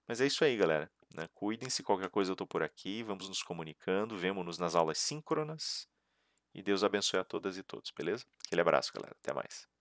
Speaker 1: Mas é isso aí, galera. Né? Cuidem-se, qualquer coisa eu estou por aqui, vamos nos comunicando, vemo-nos nas aulas síncronas. E Deus abençoe a todas e todos, beleza? Aquele abraço, galera. Até mais.